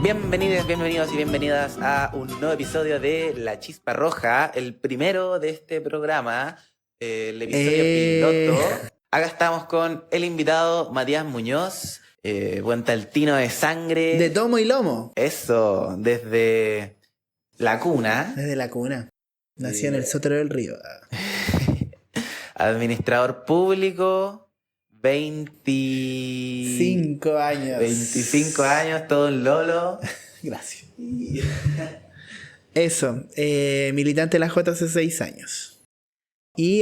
Bienvenidos y bienvenidas a un nuevo episodio de La Chispa Roja, el primero de este programa, el episodio piloto. Acá estamos con el invitado Matías Muñoz, buen taltino de sangre. De tomo y lomo. Eso, desde la cuna. Desde la cuna. Nació en el Sotero del Río. Administrador público, 25 años. 25 años, todo un lolo. Gracias. Eso, militante de la J hace 6 años. Y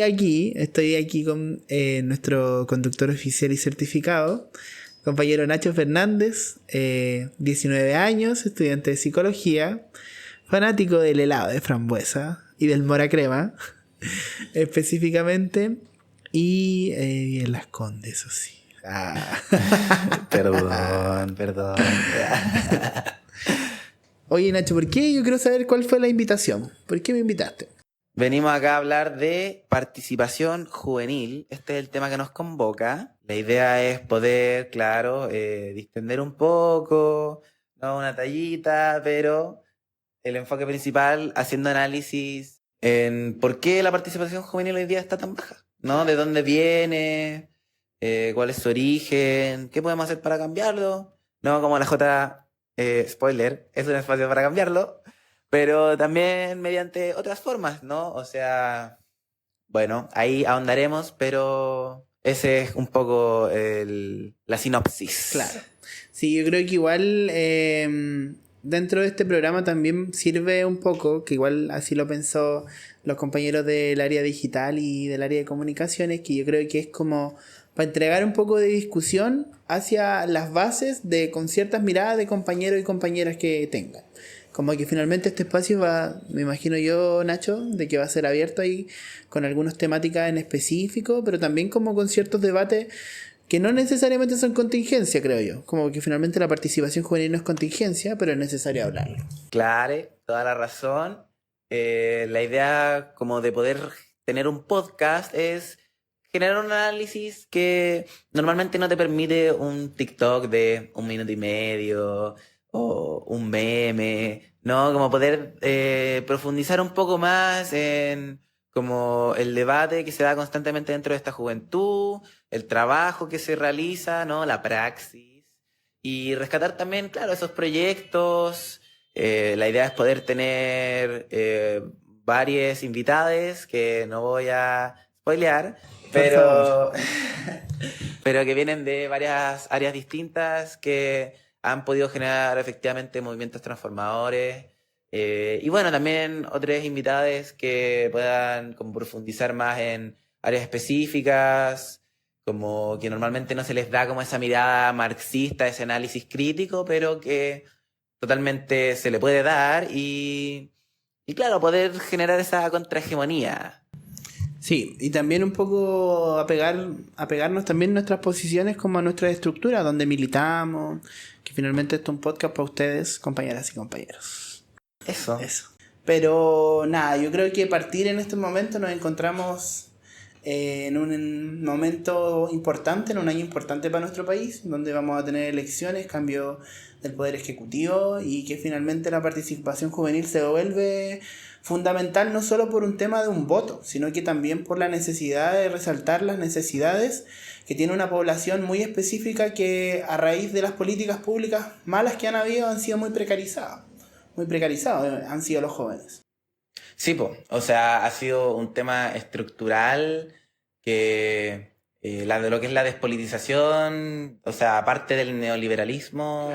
estoy aquí con nuestro conductor oficial y certificado, compañero Nacho Fernández, 19 años, estudiante de psicología, fanático del helado de frambuesa y del mora crema, específicamente, y en Las Condes, eso sí. Perdón. Oye, Nacho, ¿por qué? Yo quiero saber cuál fue la invitación. ¿Por qué me invitaste? Venimos acá a hablar de participación juvenil. Este es el tema que nos convoca. La idea es poder, claro, distender un poco, no una tallita, pero el enfoque principal haciendo análisis en por qué la participación juvenil hoy día está tan baja, ¿no? ¿De dónde viene? ¿Cuál es su origen? ¿Qué podemos hacer para cambiarlo? No como la J, spoiler, es un espacio para cambiarlo, pero también mediante otras formas, ¿no? O sea, bueno, ahí ahondaremos, pero ese es un poco la sinopsis. Claro. Sí, yo creo que igual dentro de este programa también sirve un poco, que igual así lo pensó los compañeros del área digital y del área de comunicaciones, que yo creo que es como para entregar un poco de discusión hacia las bases con ciertas miradas de compañeros y compañeras que tengan. Como que finalmente este espacio va, me imagino yo, Nacho, de que va a ser abierto ahí con algunas temáticas en específico, pero también como con ciertos debates que no necesariamente son contingencia, creo yo. Como que finalmente la participación juvenil no es contingencia, pero es necesario hablarlo. Claro, toda la razón. La idea como de poder tener un podcast es generar un análisis que normalmente no te permite un TikTok de 1 minuto y medio o un meme, ¿no? Como poder profundizar un poco más en como el debate que se da constantemente dentro de esta juventud, el trabajo que se realiza, ¿no? La praxis. Y rescatar también, claro, esos proyectos. La idea es poder tener varios invitados que no voy a spoilear, pero que vienen de varias áreas distintas que han podido generar efectivamente movimientos transformadores. Y bueno, también otros invitados que puedan como profundizar más en áreas específicas, como que normalmente no se les da como esa mirada marxista, ese análisis crítico, pero que totalmente se le puede dar y claro, poder generar esa contrahegemonía. Sí, y también un poco apegarnos también nuestras posiciones como a nuestra estructura, donde militamos, que finalmente esto es un podcast para ustedes, compañeras y compañeros. Eso. Pero nada, yo creo que partir en este momento nos encontramos en un momento importante, en un año importante para nuestro país, donde vamos a tener elecciones, cambio del poder ejecutivo y que finalmente la participación juvenil se vuelve fundamental no solo por un tema de un voto, sino que también por la necesidad de resaltar las necesidades que tiene una población muy específica que a raíz de las políticas públicas malas que han habido han sido muy precarizados han sido los jóvenes. Sí, o sea, ha sido un tema estructural que de lo que es la despolitización, o sea, aparte del neoliberalismo,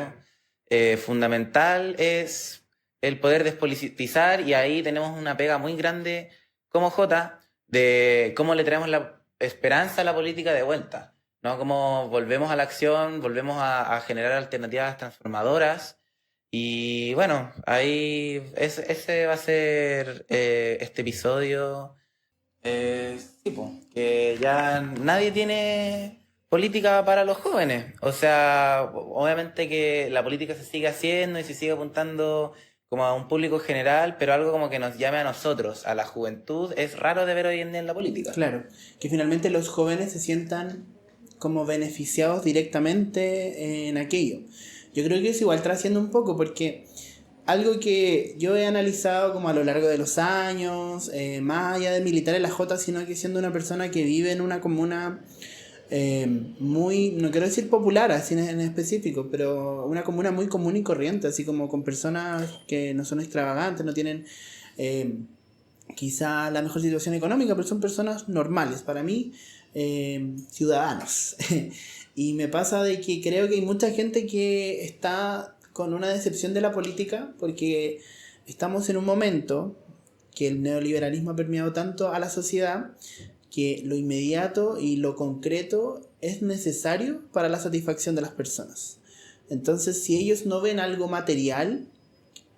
fundamental es el poder despolitizar, y ahí tenemos una pega muy grande como Jota de cómo le traemos la esperanza a la política de vuelta, ¿no? Cómo volvemos a la acción, volvemos a generar alternativas transformadoras. Y bueno, ahí ese va a ser este episodio. Sí, que ya nadie tiene política para los jóvenes. O sea, obviamente que la política se sigue haciendo y se sigue apuntando como a un público general, pero algo como que nos llame a nosotros, a la juventud, es raro de ver hoy en día en la política. Claro, que finalmente los jóvenes se sientan como beneficiados directamente en aquello. Yo creo que eso igual trasciende un poco porque algo que yo he analizado como a lo largo de los años, más allá de militar en la Jota, sino que siendo una persona que vive en una comuna muy, no quiero decir popular así en específico, pero una comuna muy común y corriente, así como con personas que no son extravagantes, no tienen quizá la mejor situación económica, pero son personas normales, para mí, ciudadanos. Y me pasa de que creo que hay mucha gente que está con una decepción de la política porque estamos en un momento que el neoliberalismo ha permeado tanto a la sociedad que lo inmediato y lo concreto es necesario para la satisfacción de las personas. Entonces, si ellos no ven algo material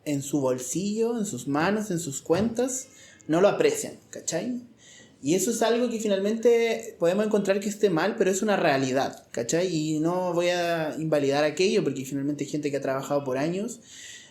en su bolsillo, en sus manos, en sus cuentas, no lo aprecian, ¿cachai? Y eso es algo que finalmente podemos encontrar que esté mal, pero es una realidad, ¿cachai? Y no voy a invalidar aquello porque finalmente hay gente que ha trabajado por años.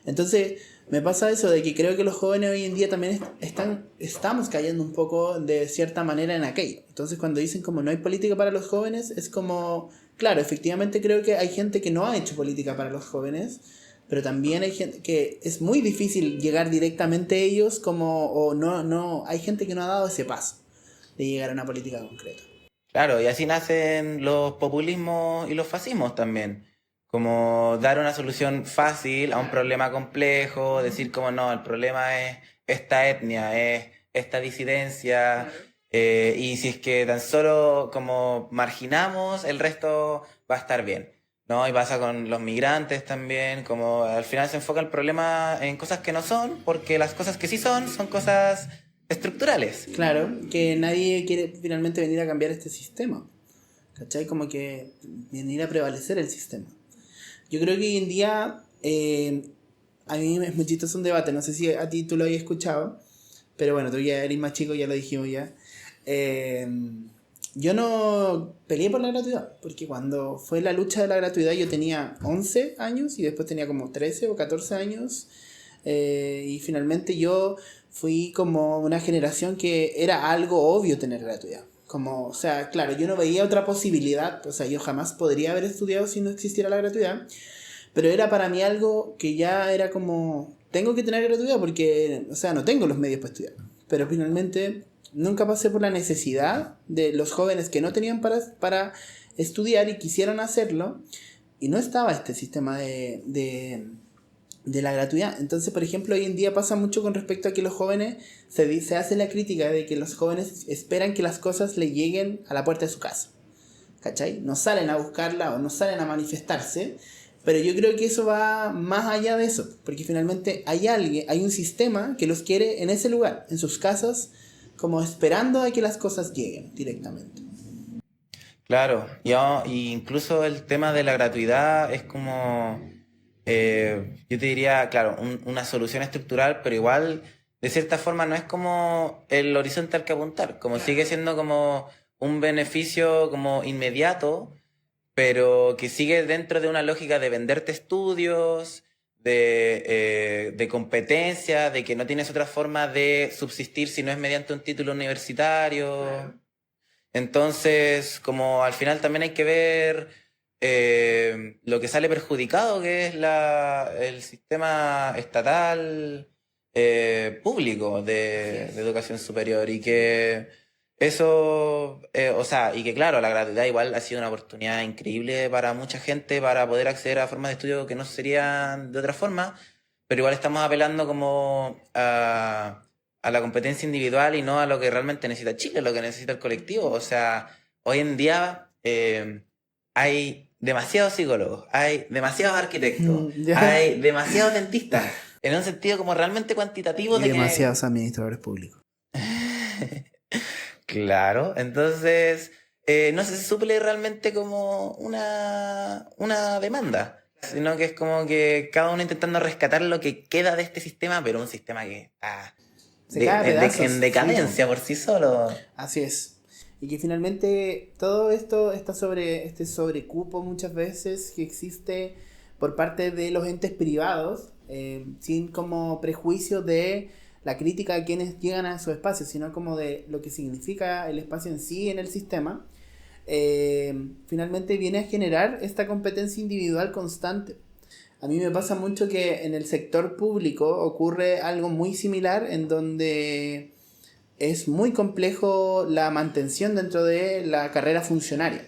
Entonces, me pasa eso de que creo que los jóvenes hoy en día también estamos cayendo un poco de cierta manera en aquello. Entonces, cuando dicen como no hay política para los jóvenes, es como, claro, efectivamente creo que hay gente que no ha hecho política para los jóvenes, pero también hay gente que es muy difícil llegar directamente a ellos como, o no, hay gente que no ha dado ese paso de llegar a una política concreta. Claro, y así nacen los populismos y los fascismos también. Como dar una solución fácil a un problema complejo, decir como no, el problema es esta etnia, es esta disidencia, y si es que tan solo como marginamos, el resto va a estar bien, ¿no? Y pasa con los migrantes también, como al final se enfoca el problema en cosas que no son, porque las cosas que sí son cosas estructurales. Claro, que nadie quiere finalmente venir a cambiar este sistema, ¿cachai? Como que venir a prevalecer el sistema. Yo creo que hoy en día, a mí es muy chistoso un debate, no sé si a ti tú lo habías escuchado, pero bueno, tú ya eres más chico, ya lo dijimos ya. Eh, yo no peleé por la gratuidad, porque cuando fue la lucha de la gratuidad yo tenía 11 años y después tenía como 13 o 14 años, y finalmente yo fui como una generación que era algo obvio tener gratuidad. Como, o sea, claro, yo no veía otra posibilidad, o sea, yo jamás podría haber estudiado si no existiera la gratuidad, pero era para mí algo que ya era como, tengo que tener gratuidad porque, o sea, no tengo los medios para estudiar. Pero finalmente nunca pasé por la necesidad de los jóvenes que no tenían para estudiar y quisieron hacerlo, y no estaba este sistema de la gratuidad. Entonces, por ejemplo, hoy en día pasa mucho con respecto a que los jóvenes, se hace la crítica de que los jóvenes esperan que las cosas le lleguen a la puerta de su casa, ¿cachai? No salen a buscarla o no salen a manifestarse, pero yo creo que eso va más allá de eso, porque finalmente hay un sistema que los quiere en ese lugar, en sus casas, como esperando a que las cosas lleguen directamente. Claro, y incluso el tema de la gratuidad es como, yo te diría, claro, una solución estructural, pero igual, de cierta forma, no es como el horizonte al que apuntar, como sigue siendo como un beneficio como inmediato, pero que sigue dentro de una lógica de venderte estudios, de competencia, de que no tienes otra forma de subsistir si no es mediante un título universitario. Entonces, como al final también hay que ver lo que sale perjudicado, que es el sistema estatal público de educación superior, y que eso, o sea, y que claro, la gratuidad igual ha sido una oportunidad increíble para mucha gente para poder acceder a formas de estudio que no serían de otra forma, pero igual estamos apelando como a la competencia individual y no a lo que realmente necesita Chile, lo que necesita el colectivo. O sea, hoy en día hay demasiados psicólogos, hay demasiados arquitectos, Ya. hay demasiados dentistas, en un sentido como realmente cuantitativo Y de demasiados administradores públicos. Claro, entonces no se suple realmente como una demanda, sino que es como que cada uno intentando rescatar lo que queda de este sistema, pero un sistema que está Se cae a pedazos. en decadencia por sí solo. Así es. Y que finalmente todo esto está sobre este sobrecupo muchas veces que existe por parte de los entes privados, sin como prejuicio de la crítica a quienes llegan a esos espacios, sino como de lo que significa el espacio en sí en el sistema. Finalmente viene a generar esta competencia individual constante. A mí me pasa mucho que en el sector público ocurre algo muy similar en donde es muy complejo la mantención dentro de la carrera funcionaria.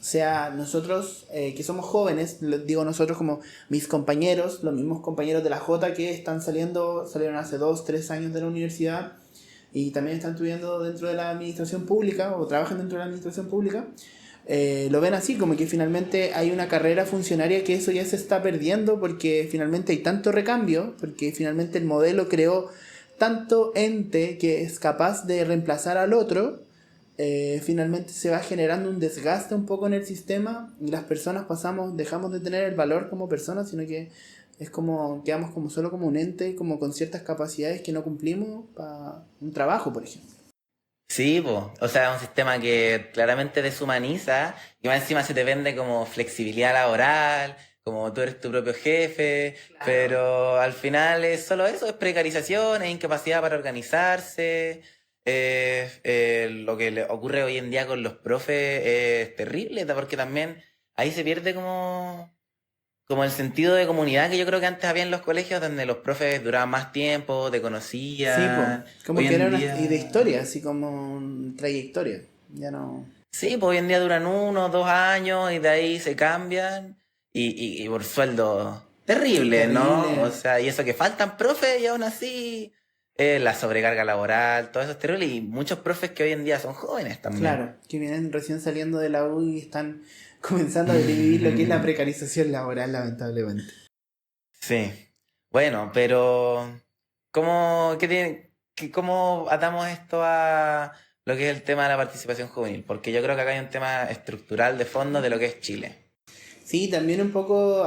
O sea, nosotros que somos jóvenes, digo nosotros como mis compañeros, los mismos compañeros de la J que salieron hace 2, 3 años de la universidad y también están estudiando dentro de la administración pública o trabajan dentro de la administración pública, lo ven así, como que finalmente hay una carrera funcionaria que eso ya se está perdiendo porque finalmente hay tanto recambio, porque finalmente el modelo creó tanto ente que es capaz de reemplazar al otro. Finalmente se va generando un desgaste un poco en el sistema y las personas dejamos de tener el valor como personas, sino que es como quedamos como solo como un ente, como con ciertas capacidades que no cumplimos para un trabajo, por ejemplo. Sí, po. O sea, es un sistema que claramente deshumaniza y más encima se te vende como flexibilidad laboral, como tú eres tu propio jefe, Claro. pero al final es solo eso, es precarización, es incapacidad para organizarse. Lo que le ocurre hoy en día con los profes es terrible, porque también ahí se pierde como el sentido de comunidad que yo creo que antes había en los colegios, donde los profes duraban más tiempo, te Sí, pues, conocían. como Hoy que era en una y de día... historia, así como trayectoria. Ya no. Sí, pues hoy en día duran 1 o 2 años y de ahí se cambian y por sueldo terrible, ¿no? O Terrible. sea, y eso que faltan profes y aún así la sobrecarga laboral, todo eso es terrible y muchos profes que hoy en día son jóvenes también. Claro, que vienen recién saliendo de la U y están comenzando a vivir lo que es la precarización laboral, lamentablemente. Sí. Bueno, pero ¿cómo atamos esto a lo que es el tema de la participación juvenil? Porque yo creo que acá hay un tema estructural de fondo de lo que es Chile. Sí, también un poco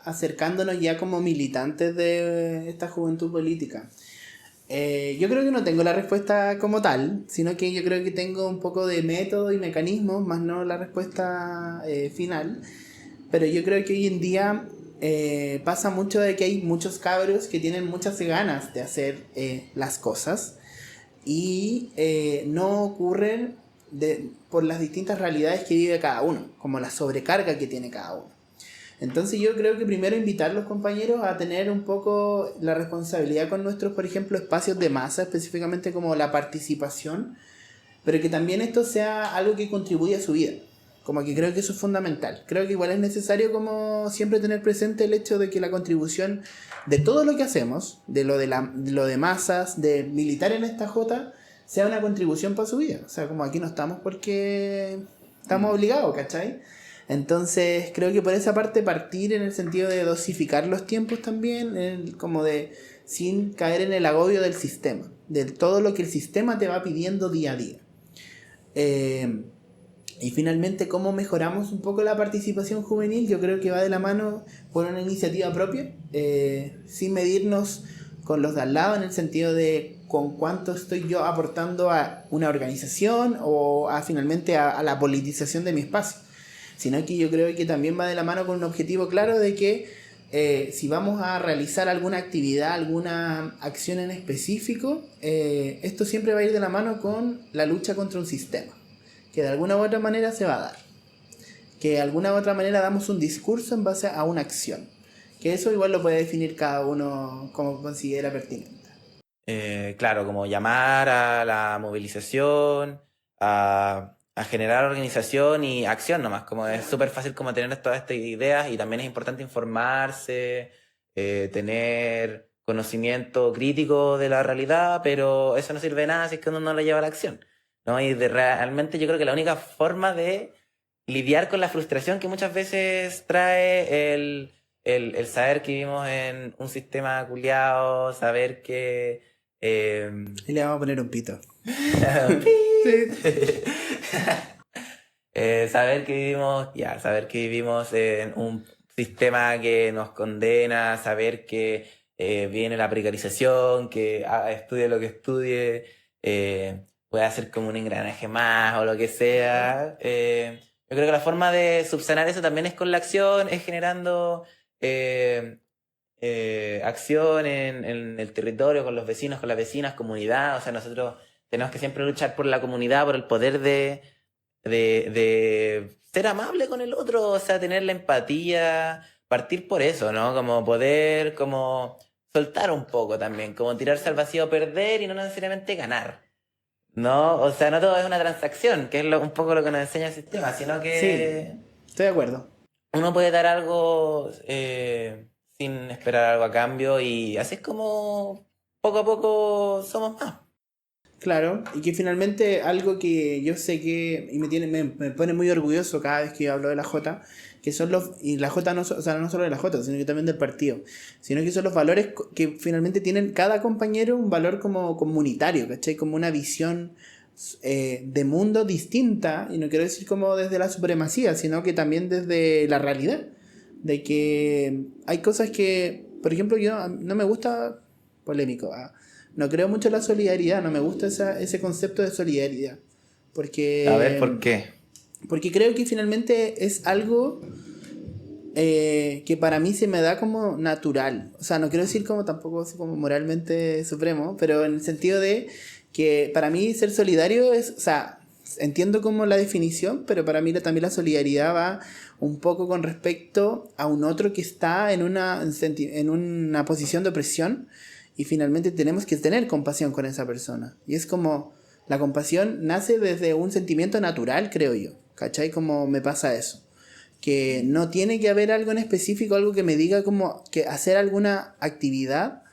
acercándonos ya como militantes de esta juventud política. Yo creo que no tengo la respuesta como tal, sino que yo creo que tengo un poco de método y mecanismos, más no la respuesta final. Pero yo creo que hoy en día pasa mucho de que hay muchos cabros que tienen muchas ganas de hacer las cosas y no ocurren por las distintas realidades que vive cada uno, como la sobrecarga que tiene cada uno. Entonces yo creo que primero invitar a los compañeros a tener un poco la responsabilidad con nuestros, por ejemplo, espacios de masa, específicamente como la participación, pero que también esto sea algo que contribuya a su vida. Como que creo que eso es fundamental. Creo que igual es necesario como siempre tener presente el hecho de que la contribución de todo lo que hacemos, de lo de masas, de militar en esta J, sea una contribución para su vida. O sea, como aquí no estamos porque estamos obligados, ¿cachai? Entonces creo que por esa parte partir en el sentido de dosificar los tiempos también, como de sin caer en el agobio del sistema, de todo lo que el sistema te va pidiendo día a día. Y finalmente, ¿cómo mejoramos un poco la participación juvenil? Yo creo que va de la mano por una iniciativa propia, sin medirnos con los de al lado en el sentido de con cuánto estoy yo aportando a una organización o finalmente a la politización de mi espacio, sino que yo creo que también va de la mano con un objetivo claro de que si vamos a realizar alguna actividad, alguna acción en específico, esto siempre va a ir de la mano con la lucha contra un sistema que de alguna u otra manera se va a dar, que de alguna u otra manera damos un discurso en base a una acción, que eso igual lo puede definir cada uno como considera pertinente. Claro, como llamar a la movilización, a generar organización y acción nomás, como es súper fácil como tener todas estas ideas y también es importante informarse, tener conocimiento crítico de la realidad, pero eso no sirve de nada si es que uno no lo lleva a la acción, ¿no? Y realmente yo creo que la única forma de lidiar con la frustración que muchas veces trae el saber que vivimos en un sistema culiado, saber que Y le vamos a poner un pito. saber que vivimos en un sistema que nos condena, saber que viene la precarización, que estudie lo que estudie, puede ser como un engranaje más o lo que sea. Yo creo que la forma de subsanar eso también es con la acción, es generando eh, acción en el territorio, con los vecinos, con las vecinas, comunidad. O sea, nosotros tenemos que siempre luchar por la comunidad, por el poder de ser amable con el otro, o sea, tener la empatía, partir por eso, ¿no? Como poder, como soltar un poco también, como tirarse al vacío, perder y no necesariamente ganar, ¿no? O sea, no todo es una transacción, que es un poco lo que nos enseña el sistema, sino Sí, que estoy de acuerdo. uno puede dar algo sin esperar algo a cambio y así es como poco a poco somos más. Claro, y que finalmente algo que yo sé que, y me pone muy orgulloso cada vez que hablo de la Jota, que son y la Jota no, o sea, no solo de la Jota, sino que también del partido, sino que son los valores que finalmente tienen cada compañero un valor como comunitario, ¿cachai? Como una visión de mundo distinta, y no quiero decir como desde la supremacía, sino que también desde la realidad, de que hay cosas que, por ejemplo, yo no me gusta, polémico, no creo mucho en la solidaridad, no me gusta ese concepto de solidaridad. A ver, ¿por Porque, qué? porque creo que finalmente es algo que para mí se me da como natural. O sea, no quiero decir como tampoco así como moralmente supremo, pero en el sentido de que para mí ser solidario es, o sea, entiendo como la definición, pero para mí también la solidaridad va un poco con respecto a un otro que está en una posición de opresión y finalmente tenemos que tener compasión con esa persona. Y es como, la compasión nace desde un sentimiento natural, creo yo. ¿Cachai? Como me pasa eso. Que no tiene que haber algo en específico, algo que me diga como que hacer alguna actividad,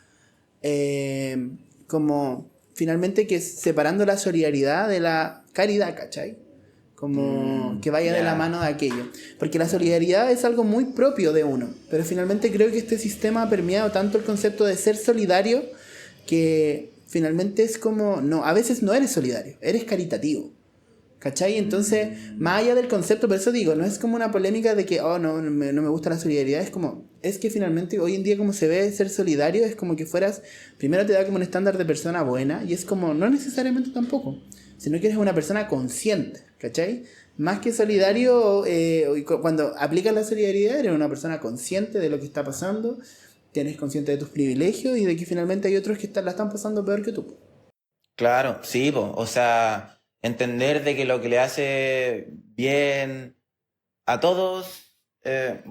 como finalmente que separando la solidaridad de la caridad, ¿cachai? Como que vaya de la mano de aquello. Porque la solidaridad es algo muy propio de uno. Pero finalmente creo que este sistema ha permeado tanto el concepto de ser solidario que finalmente es como, no, a veces no eres solidario, eres caritativo. ¿Cachai? Entonces, más allá del concepto, por eso digo, no es como una polémica de que, oh, no me gusta la solidaridad, es como, es que finalmente hoy en día como se ve ser solidario, es como que fueras, primero te da como un estándar de persona buena, y es como, no necesariamente tampoco, sino que eres una persona consciente, ¿cachai? Más que solidario, cuando aplicas la solidaridad, eres una persona consciente de lo que está pasando, tienes consciente de tus privilegios y de que finalmente hay otros que la están pasando peor que tú. Claro, sí, po. O sea, entender de que lo que le hace bien a todos,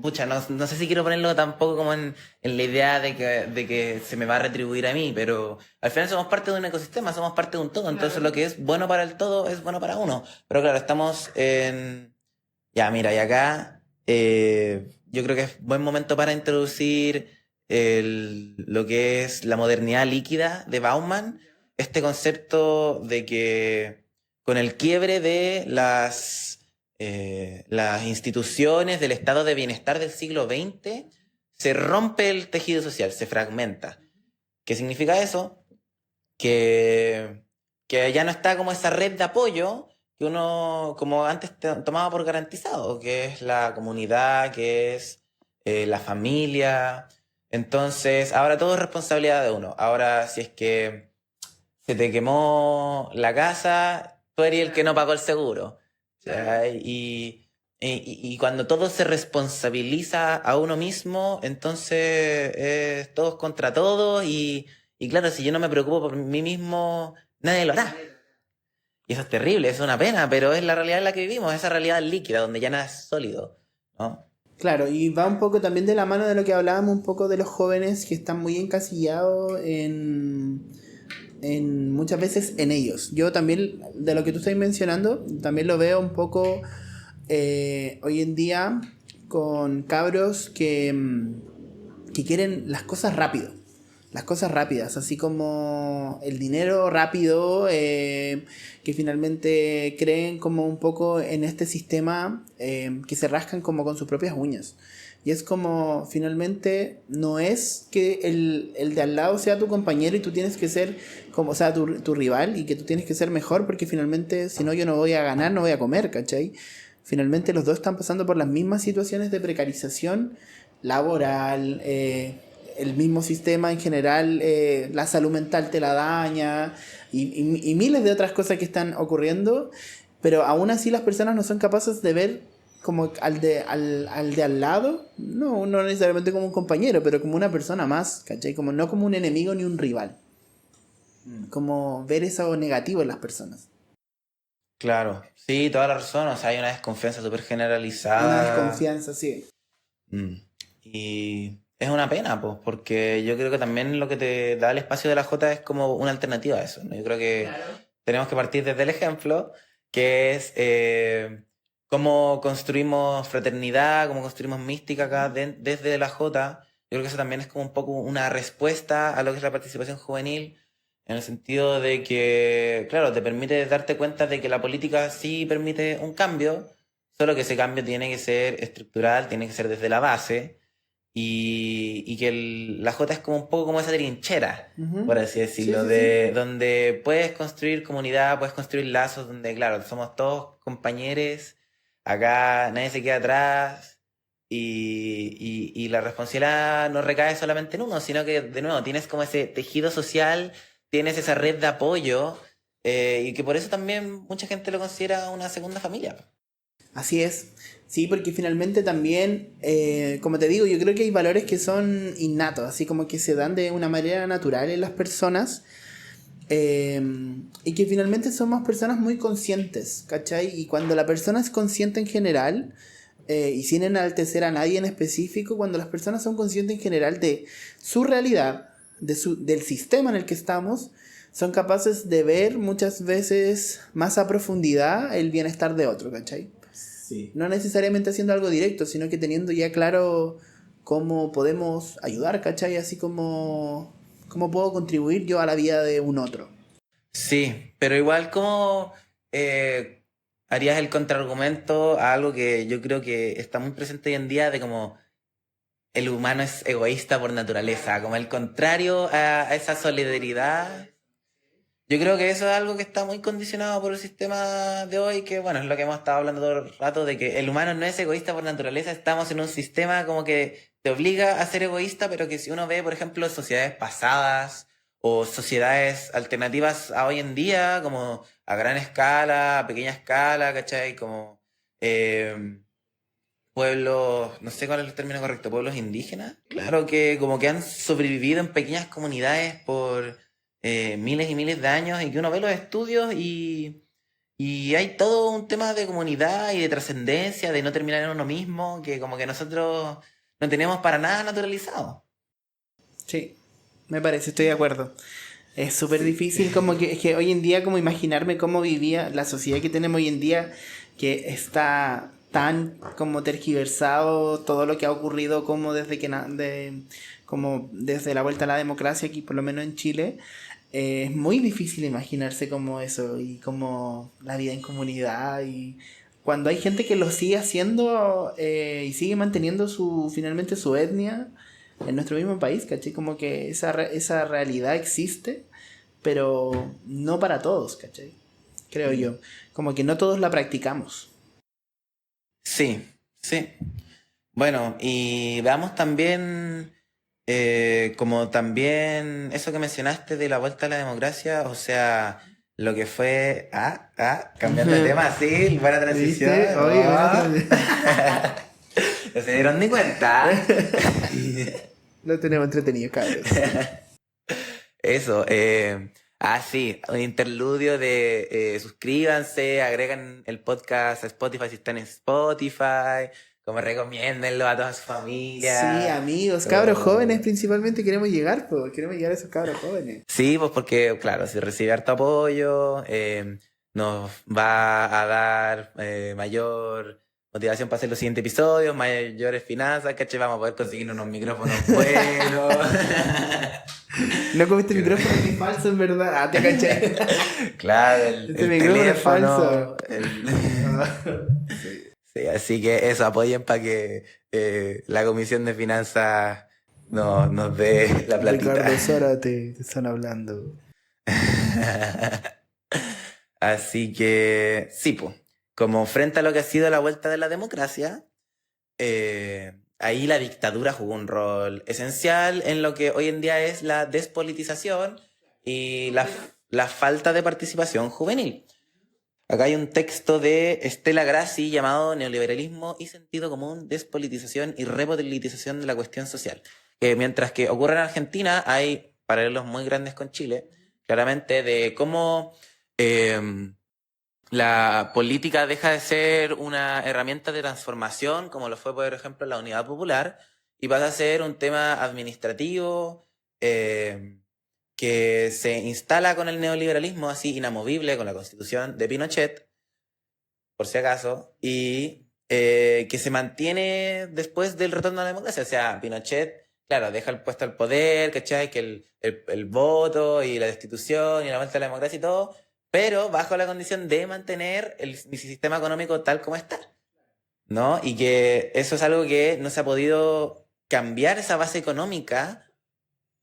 pucha, no sé si quiero ponerlo tampoco como en la idea de que se me va a retribuir a mí, pero al final somos parte de un ecosistema, somos parte de un todo, entonces lo que es bueno para el todo es bueno para uno. Pero claro, estamos en... Ya, mira, y acá yo creo que es buen momento para introducir lo que es la modernidad líquida de Bauman, este concepto de que con el quiebre de las instituciones del estado de bienestar del siglo XX, se rompe el tejido social, se fragmenta. ¿Qué significa eso? Que, que ya no está como esa red de apoyo que uno como antes tomaba por garantizado, que es la comunidad, que es la familia. Entonces, ahora todo es responsabilidad de uno. Ahora, si es que se te quemó la casa, tú eres el que no pagó el seguro. ¿Cachai? Y cuando todo se responsabiliza a uno mismo, entonces es todos contra todos y claro, si yo no me preocupo por mí mismo, nadie lo hará. Y eso es terrible, es una pena, pero es la realidad en la que vivimos, esa realidad líquida, donde ya nada es sólido, ¿no? Claro, y va un poco también de la mano de lo que hablábamos un poco de los jóvenes que están muy encasillados en muchas veces en ellos. Yo también, de lo que tú estás mencionando, también lo veo un poco hoy en día con cabros que quieren las cosas rápido. Las cosas rápidas, así como el dinero rápido, que finalmente creen como un poco en este sistema que se rascan como con sus propias uñas. Y es como, finalmente, no es que el de al lado sea tu compañero y tú tienes que ser, como, o sea, tu rival y que tú tienes que ser mejor porque finalmente, si no, yo no voy a ganar, no voy a comer, ¿cachai? Finalmente los dos están pasando por las mismas situaciones de precarización laboral, el mismo sistema en general, la salud mental te la daña y miles de otras cosas que están ocurriendo, pero aún así las personas no son capaces de ver como al de al lado, no necesariamente como un compañero, pero como una persona más, ¿cachai? Como, no como un enemigo ni un rival, como ver eso negativo en las personas. Claro, sí, toda la razón, o sea, hay una desconfianza súper Una generalizada. desconfianza, sí. Mm. Y es una pena, pues, porque yo creo que también lo que te da el espacio de la Jota es como una alternativa a eso, ¿no? Yo creo que tenemos que partir desde el ejemplo, que es cómo construimos fraternidad, cómo construimos mística acá desde la Jota. Yo creo que eso también es como un poco una respuesta a lo que es la participación juvenil, en el sentido de que, claro, te permite darte cuenta de que la política sí permite un cambio, solo que ese cambio tiene que ser estructural, tiene que ser desde la base, y que la J es como un poco como esa trinchera, por así decirlo, donde puedes construir comunidad, puedes construir lazos, donde, claro, somos todos compañeros, acá nadie se queda atrás, y la responsabilidad no recae solamente en uno, sino que, de nuevo, tienes como ese tejido social, tienes esa red de apoyo, y que por eso también mucha gente lo considera una segunda familia. Así es. Sí, porque finalmente también, como te digo, yo creo que hay valores que son innatos, así como que se dan de una manera natural en las personas, y que finalmente somos personas muy conscientes, ¿cachai? Y cuando la persona es consciente en general, y sin enaltecer a nadie en específico, cuando las personas son conscientes en general de su realidad, del sistema en el que estamos, son capaces de ver muchas veces más a profundidad el bienestar de otro, ¿cachai? Sí. No necesariamente haciendo algo directo, sino que teniendo ya claro cómo podemos ayudar, ¿cachai? Así como cómo puedo contribuir yo a la vida de un otro. Sí, pero igual como harías el contraargumento a algo que yo creo que está muy presente hoy en día, de como el humano es egoísta por naturaleza, como el contrario a esa solidaridad. Yo creo que eso es algo que está muy condicionado por el sistema de hoy, que bueno, es lo que hemos estado hablando todo el rato, de que el humano no es egoísta por naturaleza, estamos en un sistema como que te obliga a ser egoísta, pero que si uno ve, por ejemplo, sociedades pasadas o sociedades alternativas a hoy en día, como a gran escala, a pequeña escala, ¿cachai? Como pueblos, no sé cuál es el término correcto, pueblos indígenas. Claro que como que han sobrevivido en pequeñas comunidades por miles y miles de años y que uno ve los estudios y hay todo un tema de comunidad y de trascendencia, de no terminar en uno mismo, que como que nosotros no tenemos para nada naturalizado. Sí, me parece, estoy de acuerdo. Es súper difícil como que, es que hoy en día como imaginarme cómo vivía la sociedad que tenemos hoy en día, que está tan como tergiversado todo lo que ha ocurrido como desde como desde la vuelta a la democracia aquí por lo menos en Chile. Es muy difícil imaginarse como eso y como la vida en comunidad y cuando hay gente que lo sigue haciendo, y sigue manteniendo finalmente su etnia en nuestro mismo país, ¿cachai? Como que esa realidad existe, pero no para todos, ¿cachai? Creo yo. Como que no todos la practicamos. Sí, sí. Bueno, y veamos también, como también eso que mencionaste de la vuelta a la democracia, o sea, lo que fue... cambiando de tema, sí, buena transición. ¿Viste? Oye, buena transición. ¿No se dieron ni cuenta? Lo tenemos entretenido, cabros. Eso, sí, un interludio de suscríbanse, agregan el podcast a Spotify si están en Spotify, como recomiéndenlo a toda su familia. Sí, amigos, cabros jóvenes principalmente queremos llegar, pues, queremos llegar a esos cabros jóvenes. Sí, pues porque, claro, si recibe harto apoyo, nos va a dar mayor motivación para hacer los siguientes episodios, mayores finanzas, ¿cachai? Vamos a poder conseguir unos micrófonos buenos. No como este micrófono es falso, en verdad. Ah, te caché. Claro, Este el micrófono es teléfono. falso. Sí, así que eso, apoyen para que la Comisión de Finanzas nos dé la platita. Ricardo Zárate, te están hablando. Así que, sí, pues, como frente a lo que ha sido la vuelta de la democracia, ahí la dictadura jugó un rol esencial en lo que hoy en día es la despolitización y la falta de participación juvenil. Acá hay un texto de Estela Grassi llamado Neoliberalismo y sentido común, despolitización y repolitización de la cuestión social. Que mientras que ocurre en Argentina, hay paralelos muy grandes con Chile, claramente, de cómo la política deja de ser una herramienta de transformación, como lo fue, por ejemplo, la Unidad Popular, y pasa a ser un tema administrativo que se instala con el neoliberalismo así inamovible, con la constitución de Pinochet, por si acaso, y que se mantiene después del retorno a la democracia. O sea, Pinochet, claro, deja el puesto al poder, ¿cachai? Que el voto y la destitución y la vuelta a la democracia y todo, pero bajo la condición de mantener el sistema económico tal como está, ¿no? Y que eso es algo que no se ha podido cambiar, esa base económica,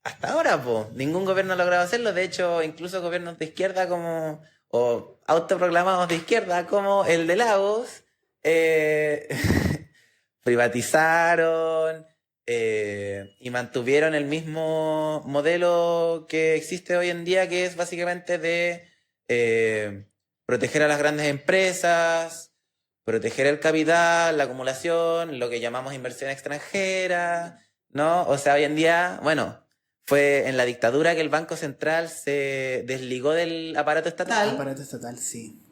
hasta ahora, po. Ningún gobierno ha logrado hacerlo. De hecho, incluso gobiernos de izquierda como, o autoproclamados de izquierda como el de Lagos, eh, privatizaron y mantuvieron el mismo modelo que existe hoy en día, que es básicamente de proteger a las grandes empresas, proteger el capital, la acumulación, lo que llamamos inversión extranjera, ¿no? O sea, hoy en día, bueno, fue en la dictadura que el Banco Central se desligó del aparato estatal. Aparato estatal, sí.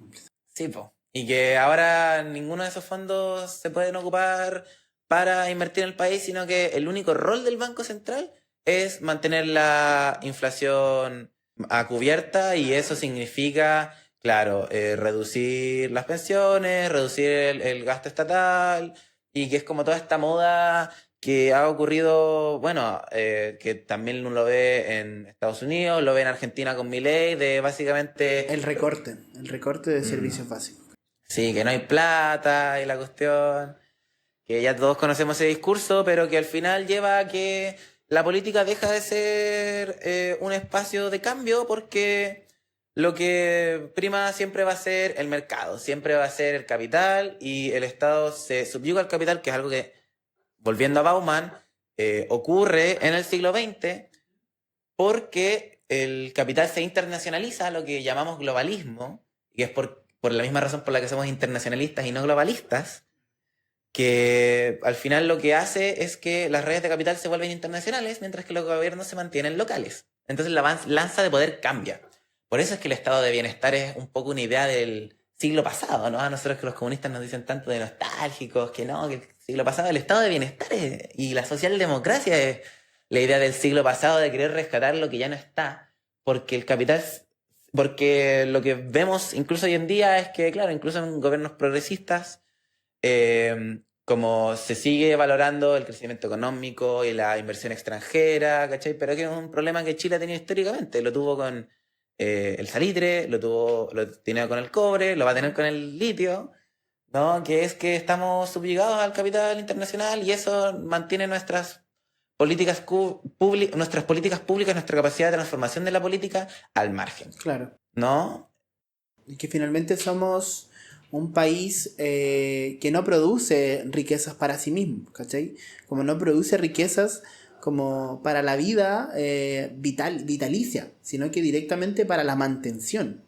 Sí, po. Y que ahora ninguno de esos fondos se pueden ocupar para invertir en el país, sino que el único rol del Banco Central es mantener la inflación a cubierta, y eso significa, claro, reducir las pensiones, reducir el gasto estatal, y que es como toda esta moda que ha ocurrido, bueno, que también uno lo ve en Estados Unidos, lo ve en Argentina con Milei, de básicamente... El recorte de servicios básicos. Sí, que no hay plata y la cuestión, que ya todos conocemos ese discurso, pero que al final lleva a que la política deja de ser un espacio de cambio, porque lo que prima siempre va a ser el mercado, siempre va a ser el capital, y el Estado se subyuga al capital, que es algo que, volviendo a Bauman, ocurre en el siglo XX porque el capital se internacionaliza, lo que llamamos globalismo, y es por la misma razón por la que somos internacionalistas y no globalistas, que al final lo que hace es que las redes de capital se vuelven internacionales, mientras que los gobiernos se mantienen locales. Entonces la lanza de poder cambia. Por eso es que el estado de bienestar es un poco una idea del siglo pasado, ¿no? A nosotros, que los comunistas nos dicen tanto de nostálgicos, que no, que el siglo pasado, el estado de bienestar y la socialdemocracia es la idea del siglo pasado, de querer rescatar lo que ya no está, porque el capital... Porque lo que vemos incluso hoy en día es que, claro, incluso en gobiernos progresistas, como se sigue valorando el crecimiento económico y la inversión extranjera, ¿cachai? Pero que es un problema que Chile ha tenido históricamente. Lo tuvo con el salitre, lo tiene con el cobre, lo va a tener con el litio, ¿no? Que es que estamos subyugados al capital internacional, y eso mantiene nuestras políticas públicas, nuestra capacidad de transformación de la política al margen. Claro. ¿No? Y que finalmente somos un país que no produce riquezas para sí mismo, ¿cachai? Como no produce riquezas como para la vida vitalicia, sino que directamente para la mantención.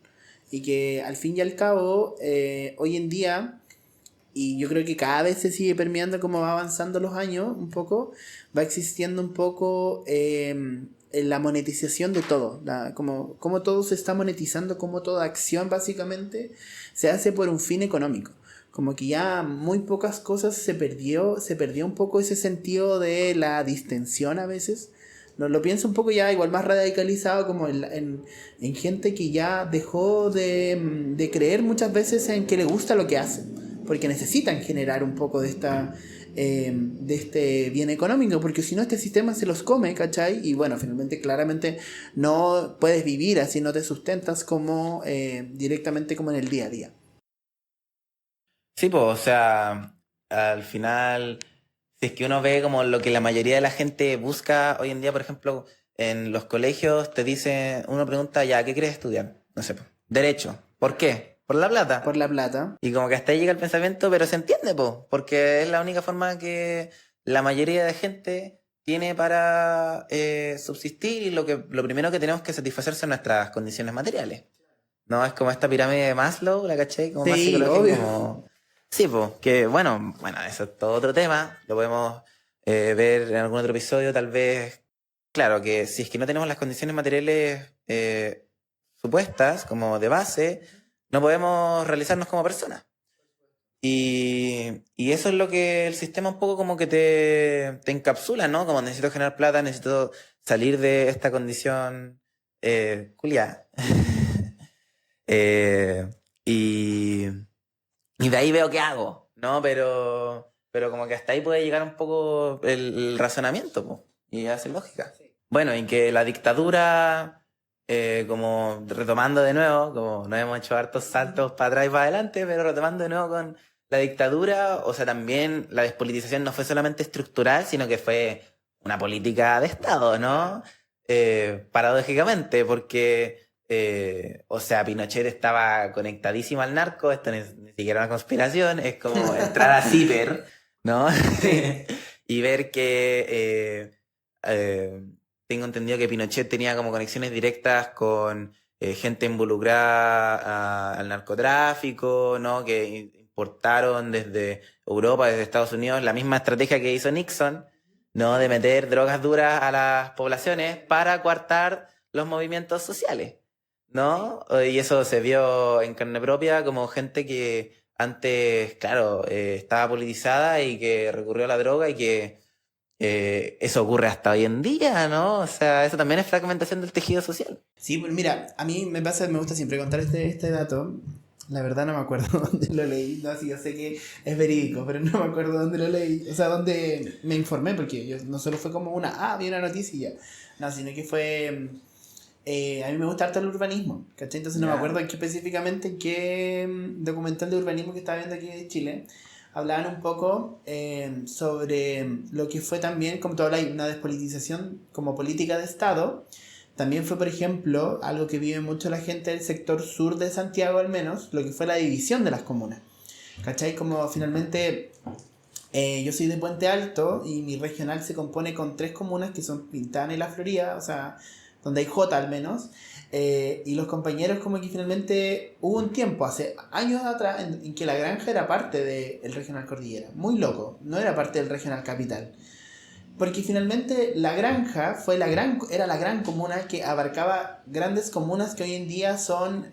Y que al fin y al cabo, hoy en día, y yo creo que cada vez se sigue permeando como va avanzando los años, un poco, va existiendo un poco la monetización de todo, como todo se está monetizando, como toda acción básicamente se hace por un fin económico. Como que ya muy pocas cosas se perdió un poco ese sentido de la distensión a veces. Lo pienso un poco ya igual más radicalizado como en gente que ya dejó de creer muchas veces en que le gusta lo que hace, porque necesitan generar un poco de este bien económico, porque si no este sistema se los come, ¿cachai? Y bueno, finalmente claramente no puedes vivir así, no te sustentas como directamente como en el día a día. Sí, pues, o sea, al final, si es que uno ve como lo que la mayoría de la gente busca hoy en día, por ejemplo, en los colegios te dicen, uno pregunta, ya, ¿qué quieres estudiar? No sé, pues, derecho. ¿Por qué? Por la plata. Por la plata. Y como que hasta ahí llega el pensamiento, pero se entiende, pues, porque es la única forma que la mayoría de gente tiene para subsistir, y lo primero que tenemos que satisfacer son nuestras condiciones materiales. No, es como esta pirámide de Maslow, ¿la caché? Como más Sí, psicológica, obvio. como... Sí, pues, que bueno, eso es todo otro tema, lo podemos ver en algún otro episodio, tal vez. Claro, que si es que no tenemos las condiciones materiales supuestas, como de base, no podemos realizarnos como personas. Y eso es lo que el sistema un poco como que te encapsula, ¿no? Como necesito generar plata, necesito salir de esta condición culiá. Eh, y, y de ahí veo qué hago, ¿no? Pero como que hasta ahí puede llegar un poco el razonamiento, po, y hace lógica. Bueno, y que la dictadura, como retomando de nuevo, como nos hemos hecho hartos saltos para atrás y para adelante, pero retomando de nuevo con la dictadura, o sea, también la despolitización no fue solamente estructural, sino que fue una política de Estado, ¿no? Paradójicamente, porque, o sea, Pinochet estaba conectadísimo al narco, esto ni siquiera una conspiración, es como entrar a Ciber, ¿no? Y ver que tengo entendido que Pinochet tenía como conexiones directas con gente involucrada al narcotráfico, ¿no? Que importaron desde Europa, desde Estados Unidos, la misma estrategia que hizo Nixon, ¿no? De meter drogas duras a las poblaciones para coartar los movimientos sociales, ¿no? Y eso se vio en carne propia como gente que antes, claro, estaba politizada y que recurrió a la droga y que eso ocurre hasta hoy en día, ¿no? O sea, eso también es fragmentación del tejido social. Sí, pues mira, a mí me pasa, me gusta siempre contar este dato. La verdad no me acuerdo dónde lo leí. No, sí, yo sé que es verídico, pero no me acuerdo dónde lo leí. O sea, dónde me informé, porque yo, no solo fue como vi una noticia y ya. No, sino que fue... a mí me gusta harto el urbanismo, ¿cachai? Entonces no me acuerdo aquí específicamente en qué documental de urbanismo que estaba viendo aquí de Chile hablaban un poco sobre lo que fue también, como tú hablas, una despolitización como política de Estado. También fue, por ejemplo, algo que vive mucho la gente del sector sur de Santiago al menos, lo que fue la división de las comunas. ¿Cachai? Como finalmente yo soy de Puente Alto y mi regional se compone con 3 comunas que son Pintana y La Florida, o sea, donde hay J al menos. Y los compañeros como que finalmente hubo un tiempo, hace años atrás, en que la granja era parte del regional Cordillera. Muy loco, no era parte del regional Capital. Porque finalmente la granja era la gran comuna que abarcaba grandes comunas que hoy en día son,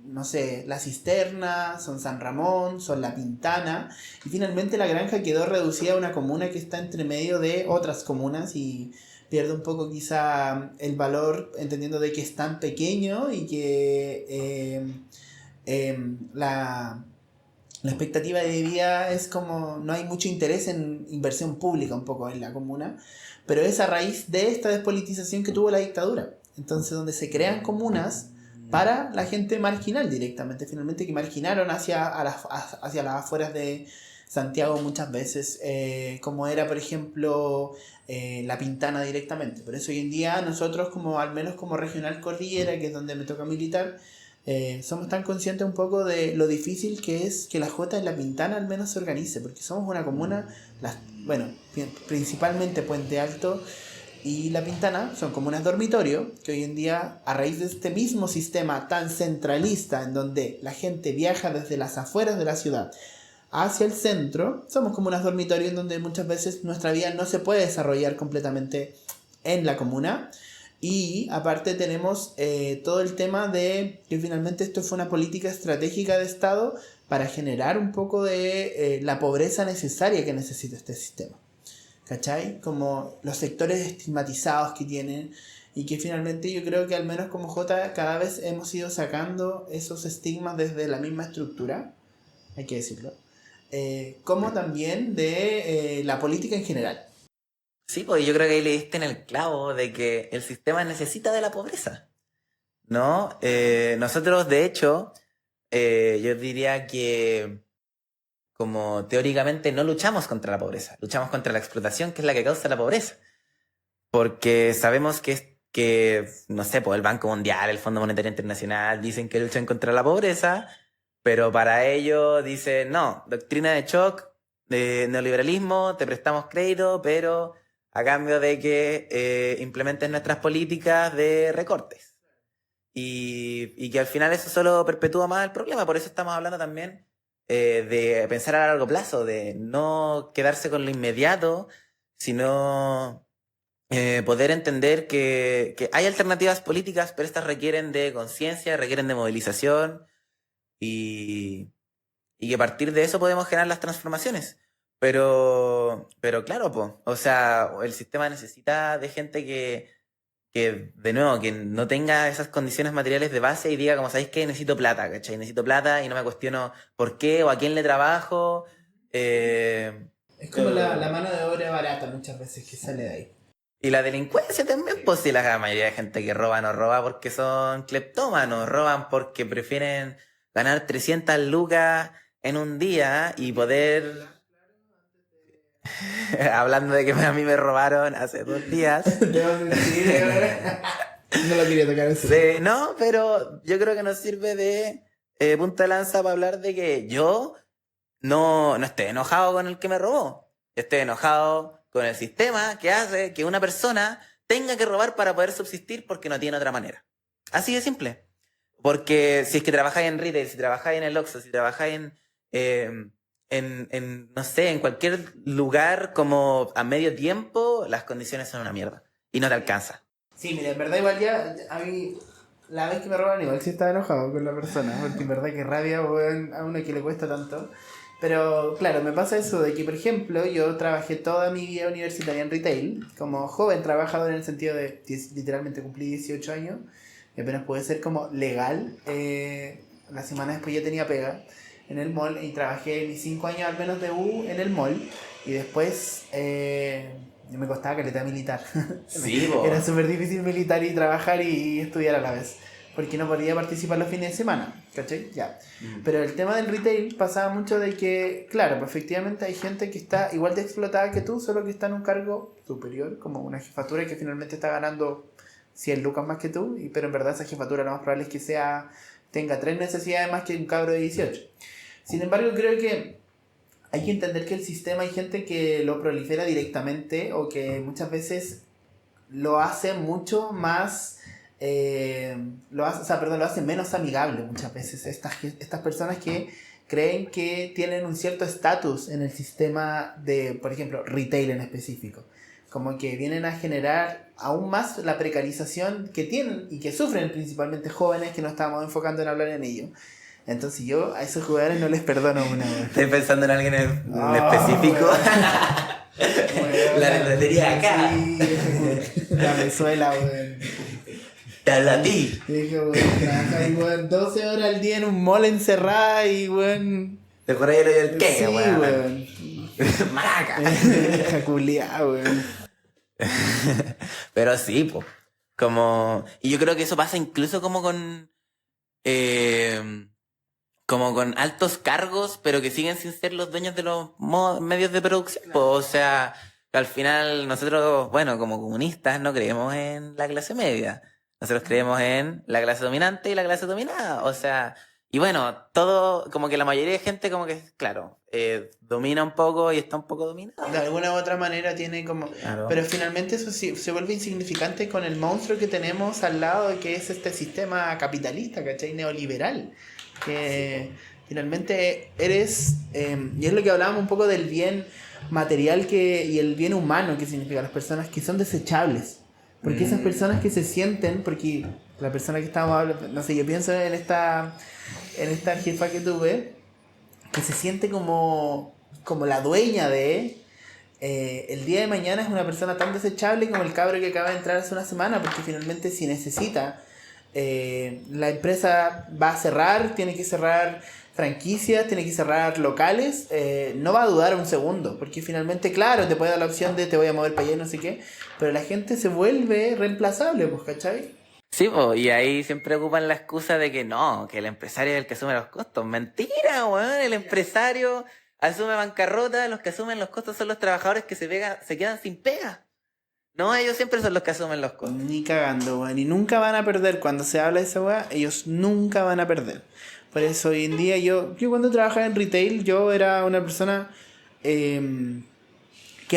no sé, La Cisterna, son San Ramón, son La Pintana. Y finalmente la granja quedó reducida a una comuna que está entre medio de otras comunas y pierde un poco quizá el valor entendiendo de que es tan pequeño y que la expectativa de vida es como no hay mucho interés en inversión pública un poco en la comuna, pero es a raíz de esta despolitización que tuvo la dictadura. Entonces, donde se crean comunas para la gente marginal directamente, finalmente que marginaron hacia las afueras de Santiago muchas veces, como era por ejemplo La Pintana directamente. Por eso hoy en día nosotros como al menos como regional Cordillera, que es donde me toca militar, somos tan conscientes un poco de lo difícil que es que la Jota en La Pintana al menos se organice, porque somos una comuna, bueno, principalmente Puente Alto y La Pintana son comunas dormitorio, que hoy en día, a raíz de este mismo sistema tan centralista, en donde la gente viaja desde las afueras de la ciudad hacia el centro, somos comunas dormitorio en donde muchas veces nuestra vida no se puede desarrollar completamente en la comuna. Y aparte tenemos todo el tema de que finalmente esto fue una política estratégica de Estado para generar un poco de la pobreza necesaria que necesita este sistema. ¿Cachai? Como los sectores estigmatizados que tienen y que finalmente yo creo que al menos como J cada vez hemos ido sacando esos estigmas desde la misma estructura, hay que decirlo, como también de la política en general. Sí, pues yo creo que ahí le diste en el clavo de que el sistema necesita de la pobreza, ¿no? Nosotros, de hecho, yo diría que como teóricamente no luchamos contra la pobreza, luchamos contra la explotación, que es la que causa la pobreza. Porque sabemos que no sé, pues el Banco Mundial, el Fondo Monetario Internacional dicen que luchan contra la pobreza, pero para ello dicen, no, doctrina de shock, de neoliberalismo, te prestamos crédito, pero a cambio de que implementes nuestras políticas de recortes. Y que al final eso solo perpetúa más el problema, por eso estamos hablando también de pensar a largo plazo, de no quedarse con lo inmediato, sino poder entender que hay alternativas políticas, pero estas requieren de conciencia, requieren de movilización y, y que a partir de eso podemos generar las transformaciones. Pero claro, po, o sea, el sistema necesita de gente que, de nuevo, que no tenga esas condiciones materiales de base y diga, como sabéis que necesito plata, ¿cachai? Necesito plata y no me cuestiono por qué o a quién le trabajo. Es como la mano de obra barata muchas veces que sale de ahí. Y la delincuencia también, pues si la mayoría de gente que roba no roba porque son cleptómanos, roban porque prefieren ganar 300 lucas en un día y poder... Hablando de que a mí me robaron hace 2 días. Debo mentir, no lo quería tocar eso. Sí, no, pero yo creo que nos sirve de punta de lanza para hablar de que yo no estoy enojado con el que me robó. Estoy enojado con el sistema que hace que una persona tenga que robar para poder subsistir porque no tiene otra manera. Así de simple. Porque si es que trabajáis en retail, si trabajáis en el Oxxo, si trabajáis no sé, en cualquier lugar como a medio tiempo, las condiciones son una mierda. Y no te alcanza. Sí, mira, en verdad igual ya, a mí, la vez que me roban igual sí estaba enojado con la persona, porque en verdad que rabia, weón, a uno que le cuesta tanto. Pero claro, me pasa eso de que, por ejemplo, yo trabajé toda mi vida universitaria en retail, como joven trabajador en el sentido de, literalmente cumplí 18 años, y apenas pude ser como legal, la semana después ya tenía pega en el mall y trabajé mis 5 años al menos de U en el mall, y después me costaba caleta militar. Sí, bo. Era súper difícil militar y trabajar y estudiar a la vez, porque no podía participar los fines de semana, ¿cachai? Ya. Pero el tema del retail pasaba mucho de que, claro, pues efectivamente hay gente que está igual de explotada que tú, solo que está en un cargo superior, como una jefatura que finalmente está ganando 100 lucas más que tú, pero en verdad esa jefatura lo más probable es que tenga 3 necesidades más que un cabro de 18. Sin embargo, creo que hay que entender que el sistema hay gente que lo prolifera directamente o que muchas veces lo hace mucho más... lo hace menos amigable muchas veces estas personas que creen que tienen un cierto estatus en el sistema de, por ejemplo, retail en específico, como que vienen a generar aún más la precarización que tienen y que sufren principalmente jóvenes, que no estamos enfocando en hablar en ello. Entonces yo a esos jugadores no les perdono una vez. Estoy pensando en alguien en específico. La lotería acá. Sí, la Venezuela, weón. A ti. Dije, weón, trabaja ahí, weón, 12 horas al día en un mall encerrada y, weón... Te por ahí lo del qué, sí, weón. Maraca. Jaculeá, weón. Pero sí, pues. Como... Y yo creo que eso pasa incluso como con... como con altos cargos, pero que siguen sin ser los dueños de los medios de producción. Pues, o sea, al final nosotros, bueno, como comunistas no creemos en la clase media. Nosotros creemos en la clase dominante y la clase dominada. O sea, y bueno, todo, como que la mayoría de gente como que, claro, domina un poco y está un poco dominada. De alguna u otra manera tiene como... Claro. Pero finalmente eso sí, se vuelve insignificante con el monstruo que tenemos al lado, que es este sistema capitalista, ¿cachai? Neoliberal. Que finalmente eres... y es lo que hablábamos un poco del bien material y el bien humano que significa las personas que son desechables. Porque esas personas que se sienten, porque la persona que estábamos hablando, no sé, yo pienso en esta jefa que tuve, que se siente como la dueña de... el día de mañana es una persona tan desechable como el cabro que acaba de entrar hace una semana, porque finalmente si necesita, la empresa va a cerrar, tiene que cerrar franquicias, tiene que cerrar locales, no va a dudar un segundo, porque finalmente, claro, te puede dar la opción de te voy a mover para allá y no sé qué, pero la gente se vuelve reemplazable, pues, ¿cachai? Sí, po, y ahí siempre ocupan la excusa de que no, que el empresario es el que asume los costos. Mentira, weón, el empresario asume bancarrota, los que asumen los costos son los trabajadores que se quedan sin pega. No, ellos siempre son los que asumen los costos. Ni cagando, weón, y nunca van a perder. Cuando se habla de esa weá, ellos nunca van a perder. Por eso hoy en día yo cuando trabajaba en retail, yo era una persona que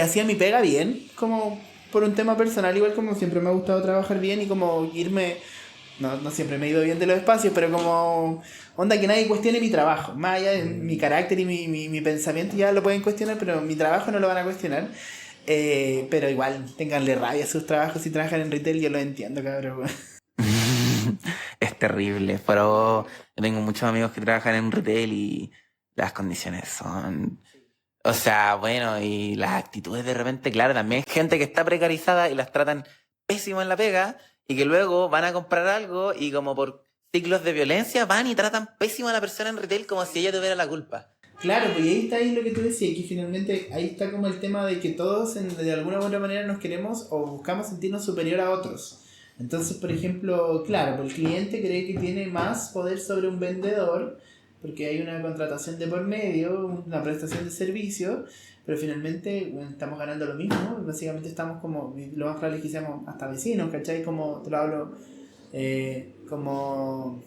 hacía mi pega bien, como por un tema personal, igual como siempre me ha gustado trabajar bien y como irme, no siempre me he ido bien de los espacios, pero como onda que nadie cuestione mi trabajo, más allá de mi carácter y mi pensamiento ya lo pueden cuestionar, pero mi trabajo no lo van a cuestionar. Pero igual, ténganle rabia a sus trabajos si trabajan en retail, yo lo entiendo, cabrón. Es terrible, pero yo tengo muchos amigos que trabajan en retail y las condiciones son... O sea, bueno, y las actitudes de repente, claro, también hay gente que está precarizada y las tratan pésimo en la pega y que luego van a comprar algo y como por ciclos de violencia van y tratan pésimo a la persona en retail como si ella tuviera la culpa. Claro, pues y ahí está ahí lo que tú decías, que finalmente ahí está como el tema de que todos de alguna u otra manera nos queremos o buscamos sentirnos superior a otros. Entonces, por ejemplo, claro, pues el cliente cree que tiene más poder sobre un vendedor porque hay una contratación de por medio, una prestación de servicio, pero finalmente bueno, estamos ganando lo mismo, básicamente estamos como, lo más probable es que seamos hasta vecinos, ¿cachai? Como te lo hablo, como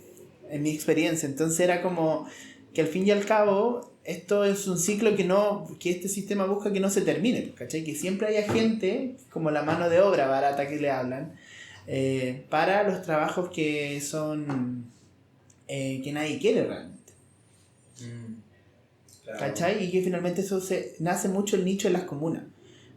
en mi experiencia, entonces era como que al fin y al cabo esto es un ciclo que este sistema busca que no se termine, ¿cachai? Que siempre haya gente, como la mano de obra barata que le hablan, para los trabajos que son que nadie quiere realmente. Claro. ¿Cachai? Y que finalmente eso nace mucho el nicho en las comunas.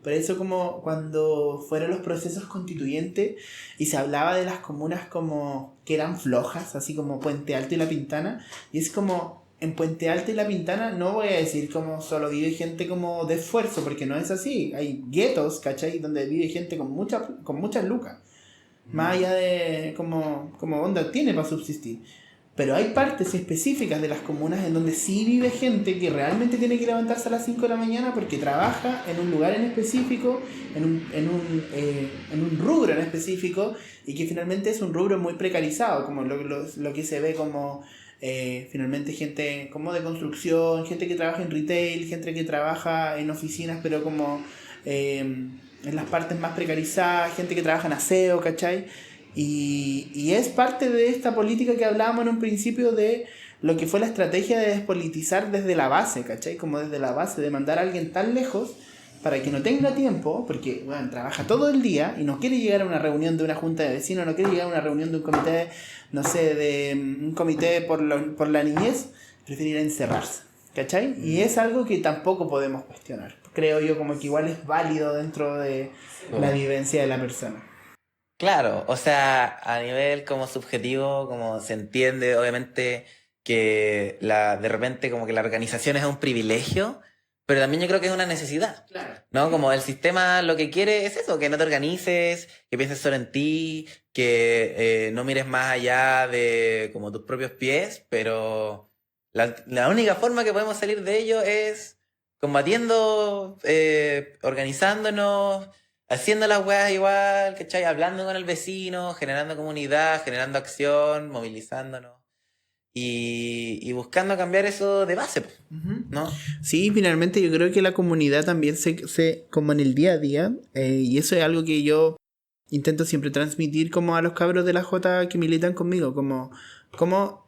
Por eso como cuando fueron los procesos constituyentes y se hablaba de las comunas como que eran flojas, así como Puente Alto y La Pintana, y es como en Puente Alto y La Pintana no voy a decir como solo vive gente como de esfuerzo, porque no es así. Hay guetos, ¿cachai? Donde vive gente con muchas lucas. Más allá de como onda tiene para subsistir. Pero hay partes específicas de las comunas en donde sí vive gente que realmente tiene que levantarse a las 5 de la mañana porque trabaja en un lugar en específico, en un rubro en específico, y que finalmente es un rubro muy precarizado, como lo que se ve como finalmente gente como de construcción, gente que trabaja en retail, gente que trabaja en oficinas, pero como en las partes más precarizadas, gente que trabaja en aseo, ¿cachai? Y es parte de esta política que hablábamos en un principio de lo que fue la estrategia de despolitizar desde la base, ¿cachai? Como desde la base, de mandar a alguien tan lejos para que no tenga tiempo, porque bueno, trabaja todo el día y no quiere llegar a una reunión de una junta de vecinos, no quiere llegar a una reunión de un comité, no sé, de un comité por la niñez, prefiere ir a encerrarse, ¿cachai? Y es algo que tampoco podemos cuestionar. Creo yo como que igual es válido dentro de la vivencia de la persona. Claro, o sea, a nivel como subjetivo, como se entiende, obviamente, que de repente como que la organización es un privilegio, pero también yo creo que es una necesidad, Claro. ¿no? Como el sistema lo que quiere es eso, que no te organices, que pienses solo en ti, que no mires más allá de como tus propios pies, pero la única forma que podemos salir de ello es combatiendo, organizándonos, haciendo las weas igual, ¿cachai? Hablando con el vecino, generando comunidad, generando acción, movilizándonos y buscando cambiar eso de base, ¿no? Sí, finalmente yo creo que la comunidad también como en el día a día, y eso es algo que yo intento siempre transmitir como a los cabros de la J que militan conmigo, como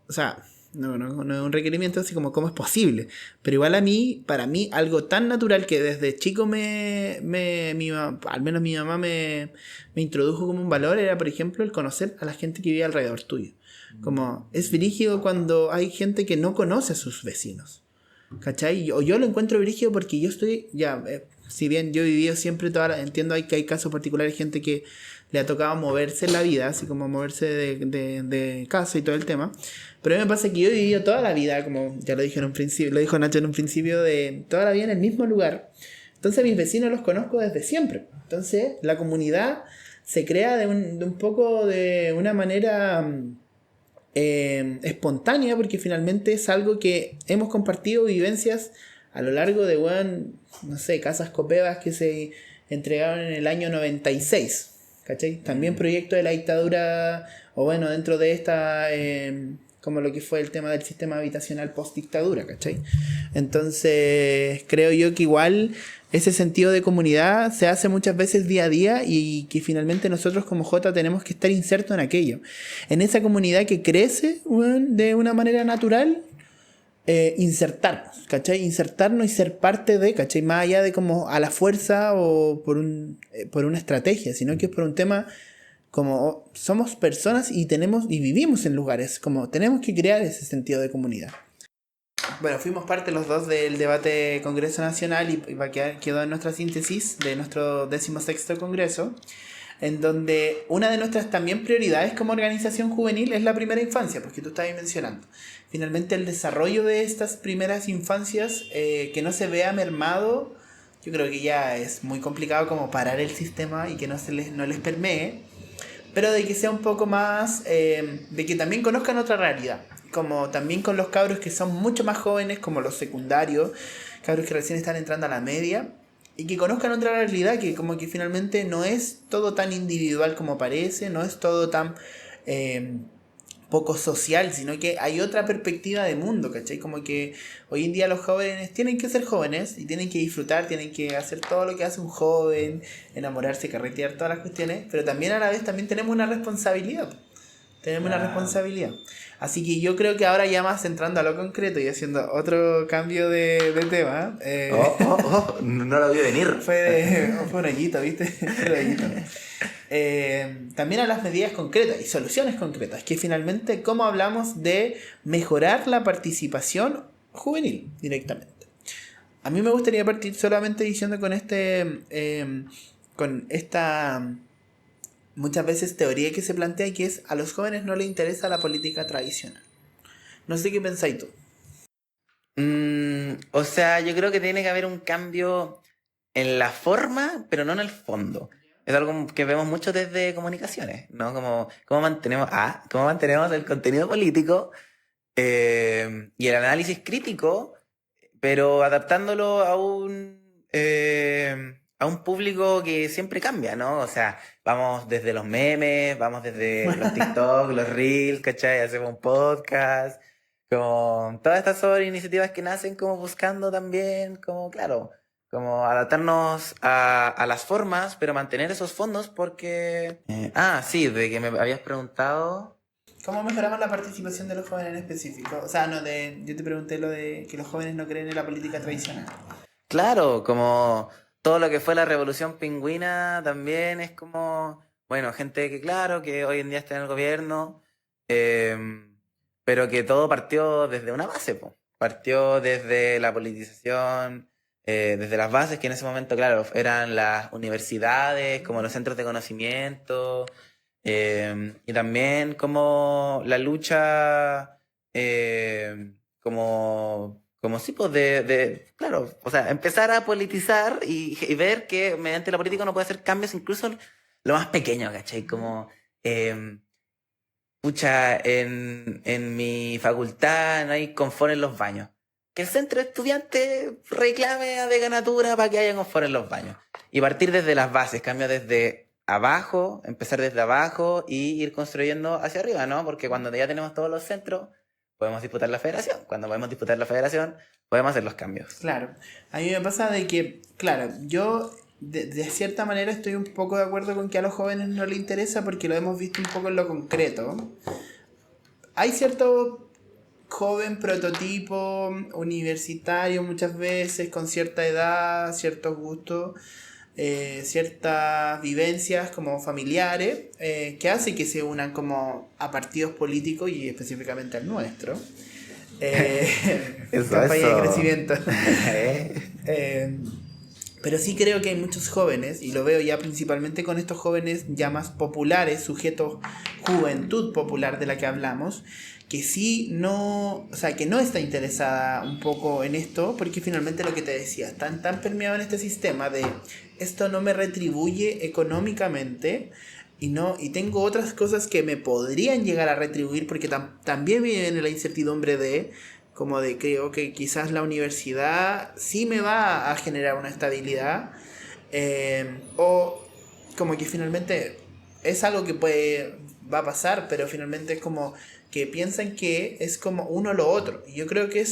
o sea, no es un requerimiento así como cómo es posible, pero igual para mí, algo tan natural que desde chico al menos mi mamá me introdujo como un valor era, por ejemplo, el conocer a la gente que vive alrededor tuyo. Como es brígido cuando hay gente que no conoce a sus vecinos, ¿cachai? O yo lo encuentro brígido porque yo estoy, si bien yo he vivido siempre entiendo que hay casos particulares, gente que le ha tocado moverse en la vida, así como moverse de casa y todo el tema, pero a mí me pasa que yo he vivido toda la vida, como ya lo dije en un principio, lo dijo Nacho en un principio, de toda la vida en el mismo lugar, entonces a mis vecinos los conozco desde siempre, entonces la comunidad se crea de un poco de una manera espontánea, porque finalmente es algo que hemos compartido vivencias a lo largo de, no sé, casas copevas que se entregaron en el año 96, ¿cachai? También proyecto de la dictadura, o bueno, dentro de esta, como lo que fue el tema del sistema habitacional post-dictadura, ¿cachai? Entonces, creo yo que igual ese sentido de comunidad se hace muchas veces día a día y que finalmente nosotros como J tenemos que estar insertos en aquello. En esa comunidad que crece de una manera natural, insertarnos, ¿cachai? Insertarnos y ser parte de, ¿cachai? Más allá de como a la fuerza o por una estrategia, sino que es por un tema como somos personas y vivimos en lugares, como tenemos que crear ese sentido de comunidad. Bueno, fuimos parte los dos del debate Congreso Nacional y quedó en nuestra síntesis de nuestro 16º Congreso. en donde una de nuestras también prioridades como organización juvenil es la primera infancia, porque tú estabas mencionando. Finalmente el desarrollo de estas primeras infancias, que no se vea mermado, yo creo que ya es muy complicado como parar el sistema y que no les permee, pero de que sea un poco más, de que también conozcan otra realidad, como también con los cabros que son mucho más jóvenes, como los secundarios, cabros que recién están entrando a la media, y que conozcan otra realidad, que como que finalmente no es todo tan individual como parece, no es todo tan poco social, sino que hay otra perspectiva de mundo, ¿cachai? Como que hoy en día los jóvenes tienen que ser jóvenes y tienen que disfrutar, tienen que hacer todo lo que hace un joven, enamorarse, carretear, todas las cuestiones, pero también a la vez también tenemos una responsabilidad. Tenemos una responsabilidad. Así que yo creo que ahora ya más entrando a lo concreto y haciendo otro cambio de tema. No lo vi venir. Fue un hoyito, ¿viste? También a las medidas concretas y soluciones concretas, que finalmente cómo hablamos de mejorar la participación juvenil directamente. A mí me gustaría partir solamente diciendo con esta muchas veces teoría que se plantea, que es a los jóvenes no les interesa la política tradicional. No sé qué pensáis tú. O sea, yo creo que tiene que haber un cambio en la forma, pero no en el fondo. Es algo que vemos mucho desde comunicaciones, ¿no? Cómo mantenemos el contenido político y el análisis crítico, pero adaptándolo a un público que siempre cambia, ¿no? O sea, vamos desde los memes, vamos desde los TikTok, los Reels, ¿cachai? Hacemos un podcast, con todas estas iniciativas que nacen como buscando también, como, claro, como adaptarnos a las formas, pero mantener esos fondos porque... sí, de que me habías preguntado... ¿Cómo mejoramos la participación de los jóvenes en específico? O sea, yo te pregunté lo de que los jóvenes no creen en la política tradicional. Claro, como todo lo que fue la revolución pingüina también es como, bueno, gente que claro, que hoy en día está en el gobierno, pero que todo partió desde una base, po. Partió desde la politización, desde las bases que en ese momento, claro, eran las universidades, como los centros de conocimiento, y también como la lucha, como sí, pues claro, o sea, empezar a politizar y ver que mediante la política uno puede hacer cambios incluso lo más pequeño, ¿cachai? Como, en mi facultad no hay confort en los baños. Que el centro de estudiantes reclame a Decanatura para que haya confort en los baños. Y partir desde las bases, cambio desde abajo, empezar desde abajo y ir construyendo hacia arriba, ¿no? Porque cuando ya tenemos todos los centros, podemos disputar la federación. Cuando podemos disputar la federación, podemos hacer los cambios. Claro. A mí me pasa de que, claro, yo de cierta manera estoy un poco de acuerdo con que a los jóvenes no les interesa porque lo hemos visto un poco en lo concreto. Hay cierto joven prototipo universitario muchas veces con cierta edad, ciertos gustos, ciertas vivencias como familiares, que hace que se unan como a partidos políticos y específicamente al nuestro. Campaña de crecimiento. Pero sí creo que hay muchos jóvenes, y lo veo ya principalmente con estos jóvenes ya más populares, sujetos juventud popular de la que hablamos, que sí no, o sea, que no está interesada un poco en esto, porque finalmente lo que te decía, están tan permeados en este sistema de esto no me retribuye económicamente y tengo otras cosas que me podrían llegar a retribuir, porque también viven en la incertidumbre de como de creo que quizás la universidad sí me va a generar una estabilidad, o como que finalmente es algo que va a pasar, pero finalmente es como que piensan que es como uno lo otro. Y yo creo que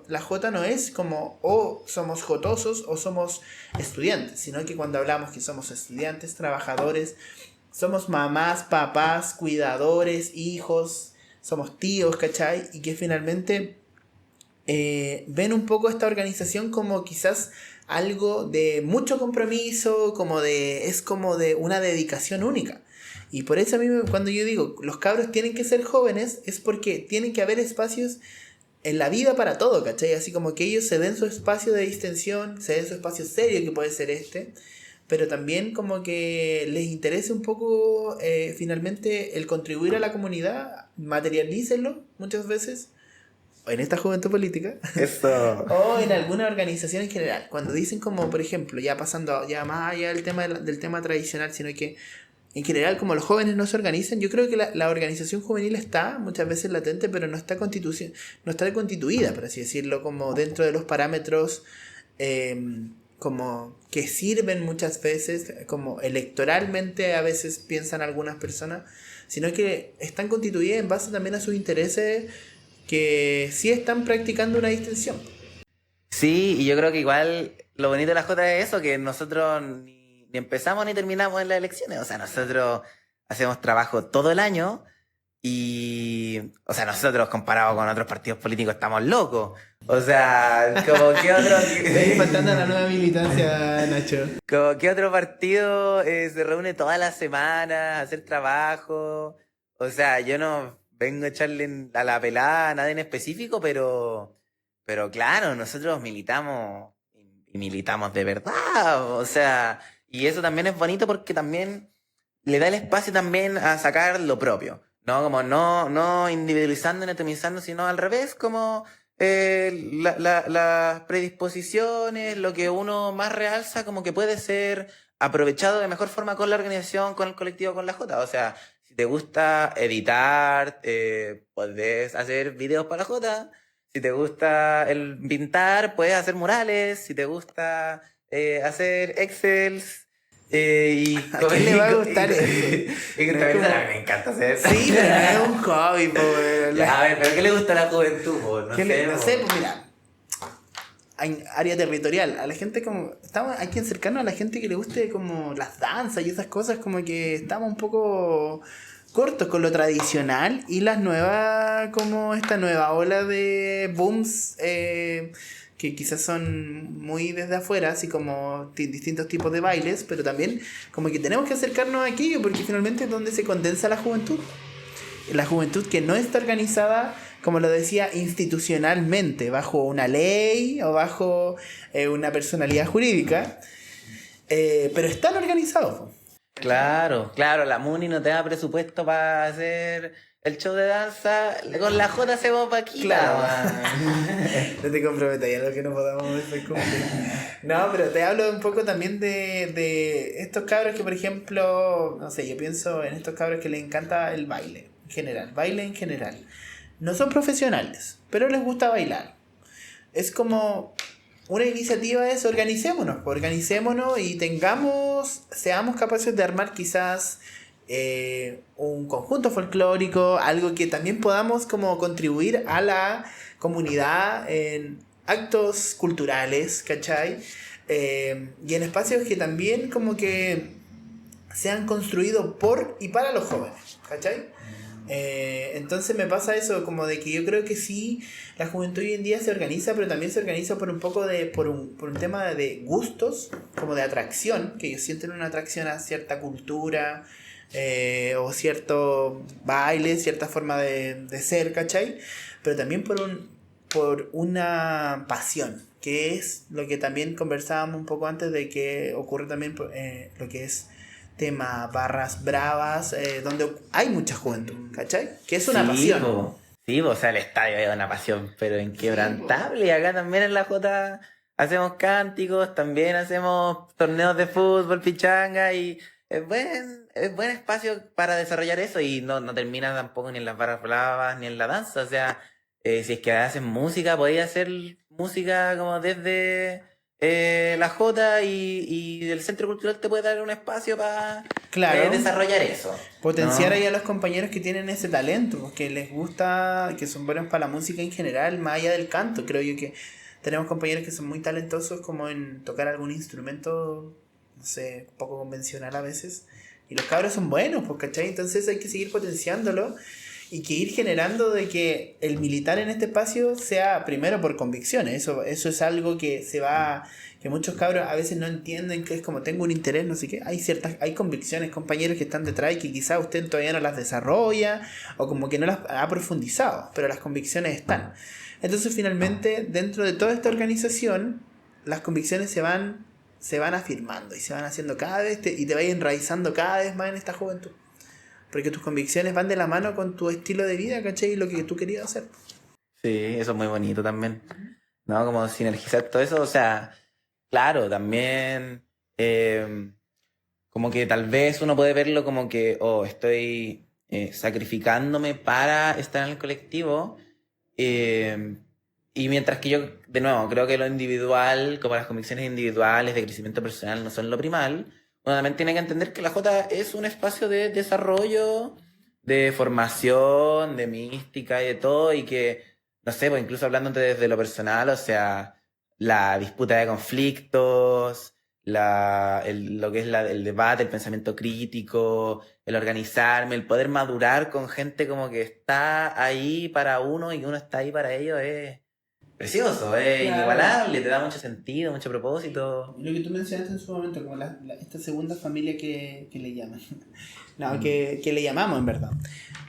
la J no es como o somos jotosos o somos estudiantes, sino que cuando hablamos que somos estudiantes, trabajadores, somos mamás, papás, cuidadores, hijos, somos tíos, ¿cachai? Y que finalmente ven un poco esta organización como quizás algo de mucho compromiso, es como de una dedicación única. Y por eso a mí cuando yo digo los cabros tienen que ser jóvenes, es porque tienen que haber espacios en la vida para todo, ¿cachai? Así como que ellos se den su espacio de distensión, se den su espacio serio que puede ser pero también como que les interese un poco finalmente el contribuir a la comunidad, materialícenlo muchas veces, o en esta juventud política, Eso. o en alguna organización en general. Cuando dicen como, por ejemplo, ya pasando ya más allá del tema tradicional, sino que en general, como los jóvenes no se organizan, yo creo que la organización juvenil está muchas veces latente, pero no está, no está constituida, por así decirlo, como dentro de los parámetros como que sirven muchas veces, como electoralmente a veces piensan algunas personas, sino que están constituidas en base también a sus intereses que sí están practicando una distinción. Sí, y yo creo que igual lo bonito de la Jota es eso, que nosotros ni empezamos ni terminamos en las elecciones. O sea, nosotros hacemos trabajo todo el año y, o sea, nosotros comparados con otros partidos políticos estamos locos. O sea, como que otro... Estoy faltando a la nueva militancia, Nacho. Como que otro partido se reúne todas las semanas a hacer trabajo. O sea, yo no vengo a echarle a la pelada a nadie en específico, pero claro, nosotros militamos y militamos de verdad. O sea, y eso también es bonito porque también le da el espacio también a sacar lo propio. ¿No? Como no individualizando ni atomizando, sino al revés, como las predisposiciones, lo que uno más realza, como que puede ser aprovechado de mejor forma con la organización, con el colectivo, con la Jota. O sea, si te gusta editar, podés hacer videos para la Jota. Si te gusta el pintar, puedes hacer murales. Si te gusta hacer Excels. ¿A quién le va a gustar eso? Y también me encanta hacer eso. Sí, pero no es un hobby, po, weón. A ver, pero ¿qué le gusta a la juventud? Po? No sé, No sé, pues mira. Hay área territorial. A la gente como. Hay que acercarnos a la gente que le guste como las danzas y esas cosas, como que estamos un poco cortos con lo tradicional y las nuevas, como esta nueva ola de booms que quizás son muy desde afuera, así como distintos tipos de bailes, pero también como que tenemos que acercarnos a aquello porque finalmente es donde se condensa la juventud. La juventud que no está organizada, como lo decía, institucionalmente, bajo una ley o bajo una personalidad jurídica, pero están organizados. Claro, la MUNI no te da presupuesto para hacer el show de danza, con la J hacemos vaquita. Claro. No te comprometas, ya lo que no podamos después cumplir. No, pero te hablo un poco también de estos cabros que, por ejemplo, no sé, yo pienso en estos cabros que les encanta el baile en general. No son profesionales, pero les gusta bailar. Es como una iniciativa es organicémonos y seamos capaces de armar quizás un conjunto folclórico, algo que también podamos como contribuir a la comunidad en actos culturales, ¿cachai? Y en espacios que también como que sean construidos por y para los jóvenes, ¿cachai? Entonces me pasa eso, como de que yo creo que sí, la juventud hoy en día se organiza, pero también se organiza por un poco por un tema de gustos, como de atracción, que ellos sienten una atracción a cierta cultura, o cierto baile, cierta forma de ser, ¿cachai? Pero también por una pasión, que es lo que también conversábamos un poco antes de que ocurre también lo que es tema barras bravas, donde hay mucha juventud, ¿cachai? Que es una pasión. Sí, o sea, el estadio es una pasión, pero inquebrantable. Y acá también en la Jota hacemos cánticos, también hacemos torneos de fútbol, pichanga, y es buen espacio para desarrollar eso, y no termina tampoco ni en las barras bravas ni en la danza. O sea, si es que hacen música, podéis hacer música como desde la Jota, y el Centro Cultural te puede dar un espacio para desarrollar eso. Potenciar ahí a los compañeros que tienen ese talento, que les gusta, que son buenos para la música en general, más allá del canto. Creo yo que tenemos compañeros que son muy talentosos como en tocar algún instrumento, no sé, poco convencional a veces. Y los cabros son buenos, pues, ¿cachai? Entonces hay que seguir potenciándolo y que ir generando de que el militar en este espacio sea primero por convicciones. Eso es algo que que muchos cabros a veces no entienden, que es como tengo un interés, no sé qué. Hay convicciones, compañeros que están detrás y que quizás usted todavía no las desarrolla o como que no las ha profundizado, pero las convicciones están. Entonces finalmente dentro de toda esta organización las convicciones se van se van afirmando y se van haciendo cada vez y te vas enraizando cada vez más en esta juventud. Porque tus convicciones van de la mano con tu estilo de vida, ¿cachai? Y lo que tú querías hacer. Sí, eso es muy bonito también, ¿no? Como sinergizar todo eso, o sea, claro, también como que tal vez uno puede verlo como que, oh, estoy sacrificándome para estar en el colectivo, eh, y mientras que yo, de nuevo, creo que lo individual, como las convicciones individuales de crecimiento personal no son lo primal, uno también tiene que entender que la J es un espacio de desarrollo, de formación, de mística y de todo, y que, no sé, pues incluso hablándote desde lo personal, o sea, la disputa de conflictos, lo que es el debate, el pensamiento crítico, el organizarme, el poder madurar con gente como que está ahí para uno y uno está ahí para ellos es precioso, es Claro. inigualable, te da mucho sentido, mucho propósito. Lo que tú mencionaste en su momento, como esta segunda familia que le llaman. No, que le llamamos en verdad.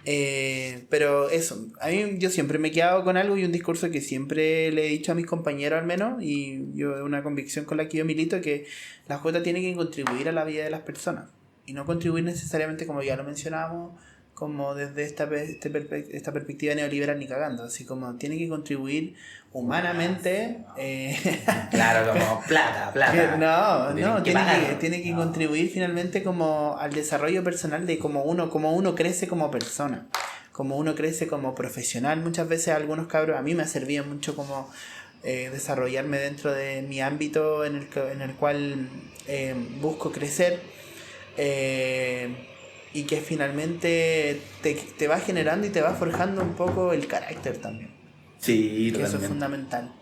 Pero eso, a mí yo siempre me he quedado con algo y un discurso que siempre le he dicho a mis compañeros al menos, y yo una convicción con la que yo milito, que la J tiene que contribuir a la vida de las personas y no contribuir necesariamente, como ya lo mencionábamos, como desde esta perspectiva neoliberal ni cagando, así como tiene que contribuir humanamente. Claro, como plata. No, tiene que contribuir finalmente como al desarrollo personal de cómo uno crece como persona, como uno crece como profesional. Muchas veces algunos cabros, a mí me ha servido mucho como desarrollarme dentro de mi ámbito en el cual busco crecer. Y que finalmente te va generando y te va forjando un poco el carácter también. Sí, que eso es totalmente. fundamental.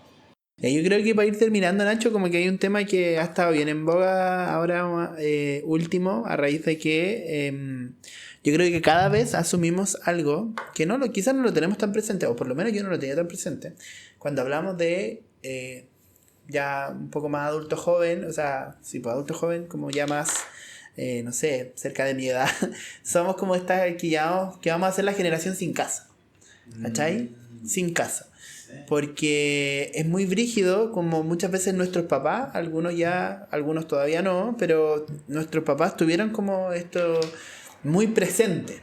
Yo creo que para ir terminando, Nacho, como que hay un tema que ha estado bien en boga ahora último, a raíz de que yo creo que cada vez asumimos algo que quizás no lo tenemos tan presente, o por lo menos yo no lo tenía tan presente, cuando hablamos de ya un poco más adulto joven, o sea, sí, pues adulto joven, como ya más, no sé, cerca de mi edad, somos como esta que vamos a ser la generación sin casa, ¿cachai? Sin casa. Porque es muy brígido, como muchas veces nuestros papás, algunos todavía no, pero nuestros papás tuvieron como esto muy presente.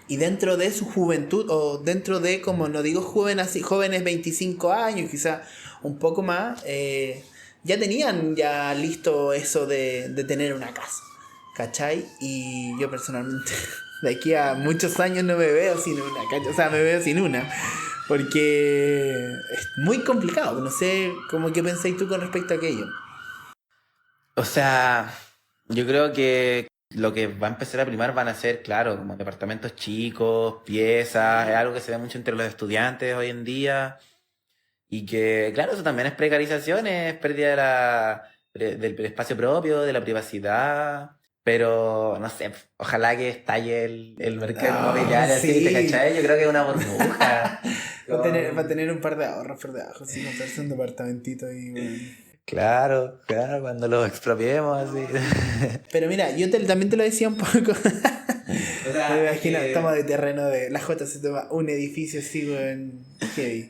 Y dentro de su juventud, o dentro de, como no digo jóvenes 25 años, quizá un poco más, ya tenían ya listo eso de tener una casa, ¿cachai? Y yo personalmente, de aquí a muchos años no me veo sin una, ¿cachai? O sea, me veo sin una. Porque es muy complicado. No sé cómo qué pensáis tú con respecto a aquello. O sea, yo creo que lo que va a empezar a primar van a ser, claro, como departamentos chicos, piezas, es algo que se ve mucho entre los estudiantes hoy en día. Y que, claro, eso también es precarización, es pérdida del espacio propio, de la privacidad. Pero, no sé, ojalá que estalle el mercado inmobiliario así, sí. ¿te cachai? Yo creo que es una burbuja. Va a tener un par de ahorros por debajo, sin comprarse un departamentito y bueno. Claro, cuando lo expropiemos así. Pero mira, también te lo decía un poco. Me imagino, toma de terreno de la J se toma un edificio así, weón. Heavy.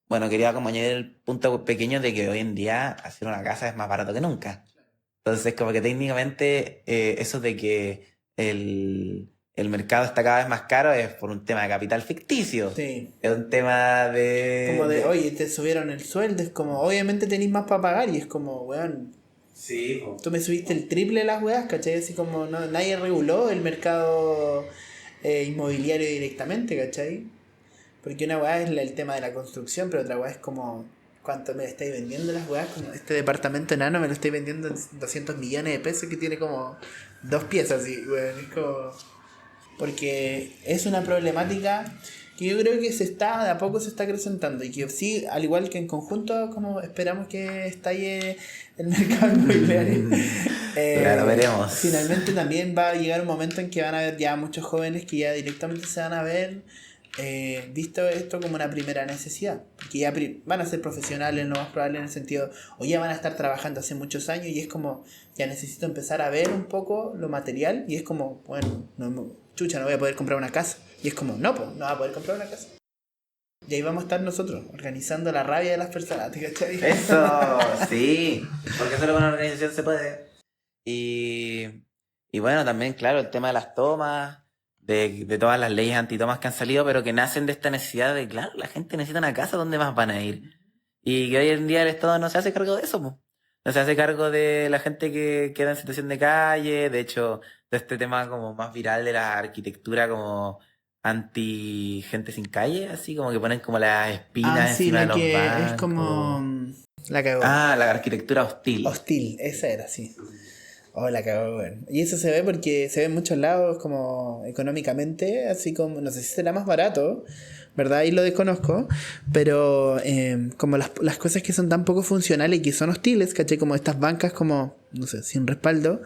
Bueno, quería como añadir el punto pequeño de que hoy en día hacer una casa es más barato que nunca. Entonces, como que técnicamente eso de que el mercado está cada vez más caro es por un tema de capital ficticio. Sí. Es un tema de... Como de, oye, te subieron el sueldo, es como, obviamente tenéis más para pagar y es como, weón. Sí, Tú me subiste el triple de las weas, ¿cachai? Así como nadie reguló el mercado inmobiliario directamente, ¿cachai? Porque una wea es el tema de la construcción, pero otra wea es como cuánto me estáis vendiendo las weas. Como este departamento enano me lo estáis vendiendo en 200 millones de pesos que tiene como 2 piezas, y bueno, es como... Porque es una problemática que yo creo que de a poco se está acrecentando y que sí, al igual que en conjunto, como esperamos que estalle el mercado inmobiliario, Claro, veremos. finalmente también va a llegar un momento en que van a haber ya muchos jóvenes que ya directamente se van a ver visto esto como una primera necesidad, porque ya van a ser profesionales, lo más probable, en el sentido, o ya van a estar trabajando hace muchos años y es como, ya necesito empezar a ver un poco lo material y es como, bueno, chucha, no voy a poder comprar una casa. Y es como, no, pues, no vas a poder comprar una casa. Y ahí vamos a estar nosotros, organizando la rabia de las personas, ¿te cachai? Eso, sí, porque solo con una organización se puede. Y bueno, también, claro, el tema de las tomas, de todas las leyes antitomas que han salido, pero que nacen de esta necesidad de, claro, la gente necesita una casa donde más van a ir. Y que hoy en día el Estado no se hace cargo de eso, po. No se hace cargo de la gente que queda en situación de calle, de hecho, de este tema como más viral de la arquitectura como anti gente sin calle, así como que ponen como las espinas Sí, encima de la los que bancos. es como... La cagó. La arquitectura hostil. Hostil, esa era, sí. Oh, la cagó, bueno. Y eso se ve porque se ve en muchos lados como económicamente, así como, no sé si será más barato, ¿verdad? Ahí lo desconozco, pero como las cosas que son tan poco funcionales y que son hostiles, ¿cachai? Como estas bancas como, no sé, sin respaldo,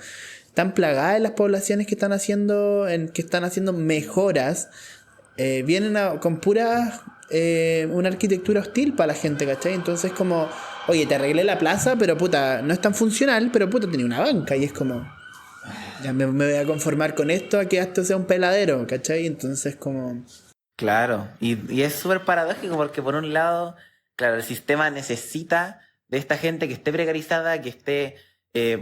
están plagadas en las poblaciones que están haciendo, mejoras, vienen con pura una arquitectura hostil para la gente, ¿cachai? Entonces como, oye, te arreglé la plaza, pero puta, no es tan funcional, pero puta, tenía una banca y es como, ya me voy a conformar con esto, a que esto sea un peladero, ¿cachai? Entonces como... Claro, y es súper paradójico porque por un lado, claro, el sistema necesita de esta gente que esté precarizada, que esté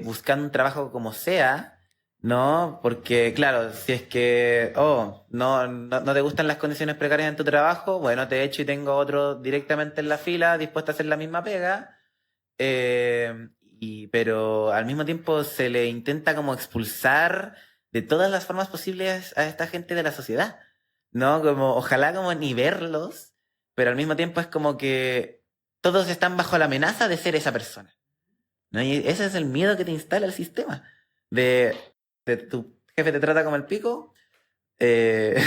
buscando un trabajo como sea, ¿no? Porque, claro, si es que, no te gustan las condiciones precarias en tu trabajo, bueno, te echo y tengo otro directamente en la fila dispuesto a hacer la misma pega, pero al mismo tiempo se le intenta como expulsar de todas las formas posibles a esta gente de la sociedad. ¿No? Como, ojalá como ni verlos, pero al mismo tiempo es como que todos están bajo la amenaza de ser esa persona, ¿no? Y ese es el miedo que te instala el sistema. De tu jefe te trata como el pico, estás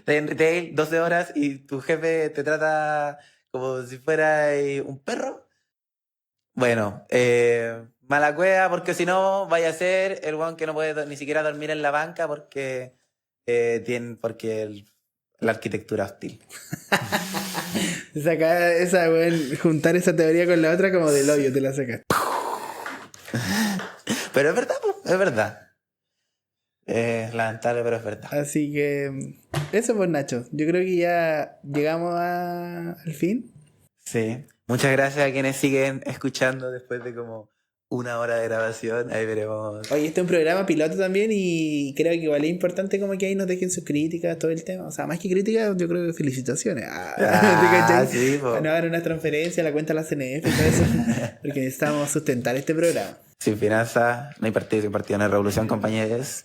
en retail 12 horas y tu jefe te trata como si fuera un perro. Bueno, mala cueva, porque si no, vaya a ser el weón que no puede ni siquiera dormir en la banca porque la arquitectura hostil. Juntar esa teoría con la otra como del hoyo, te la sacas. Pero es verdad, po, es verdad. Es lamentable, pero es verdad. Así que eso pues Nacho, yo creo que ya llegamos al fin. Sí. Muchas gracias a quienes siguen escuchando después de como 1 hora de grabación. Ahí veremos. Oye, este es un programa piloto también y creo que igual es importante como que ahí nos dejen sus críticas, todo el tema. O sea, más que críticas, yo creo que felicitaciones. Sí, po. Bueno, hagan una transferencia a la cuenta de la CNF y todo eso. Porque necesitamos sustentar este programa. Sin finanzas, no hay partido, sin partido, no hay revolución, compañeros.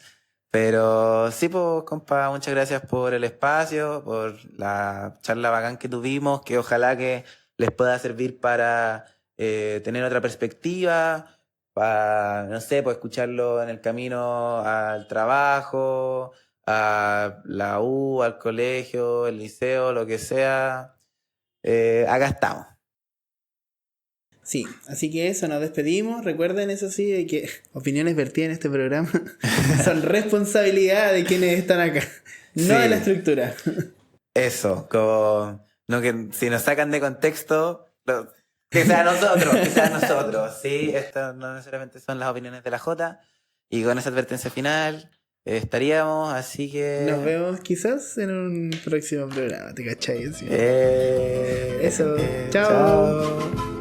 Pero sí, pues, compa, muchas gracias por el espacio, por la charla bacán que tuvimos, que ojalá que les pueda servir para tener otra perspectiva, para, no sé, pues escucharlo en el camino al trabajo, a la U, al colegio, el liceo, lo que sea. Acá estamos. Sí, así que eso, nos despedimos. Recuerden, eso sí, de que opiniones vertidas en este programa son responsabilidad de quienes están acá, no de la estructura. Eso, como no que si nos sacan de contexto, que sea nosotros, sí, esto no necesariamente son las opiniones de la Jota, y con esa advertencia final estaríamos, así que nos vemos quizás en un próximo programa, ¿te cachai? Sí. Eso, chao. Chao.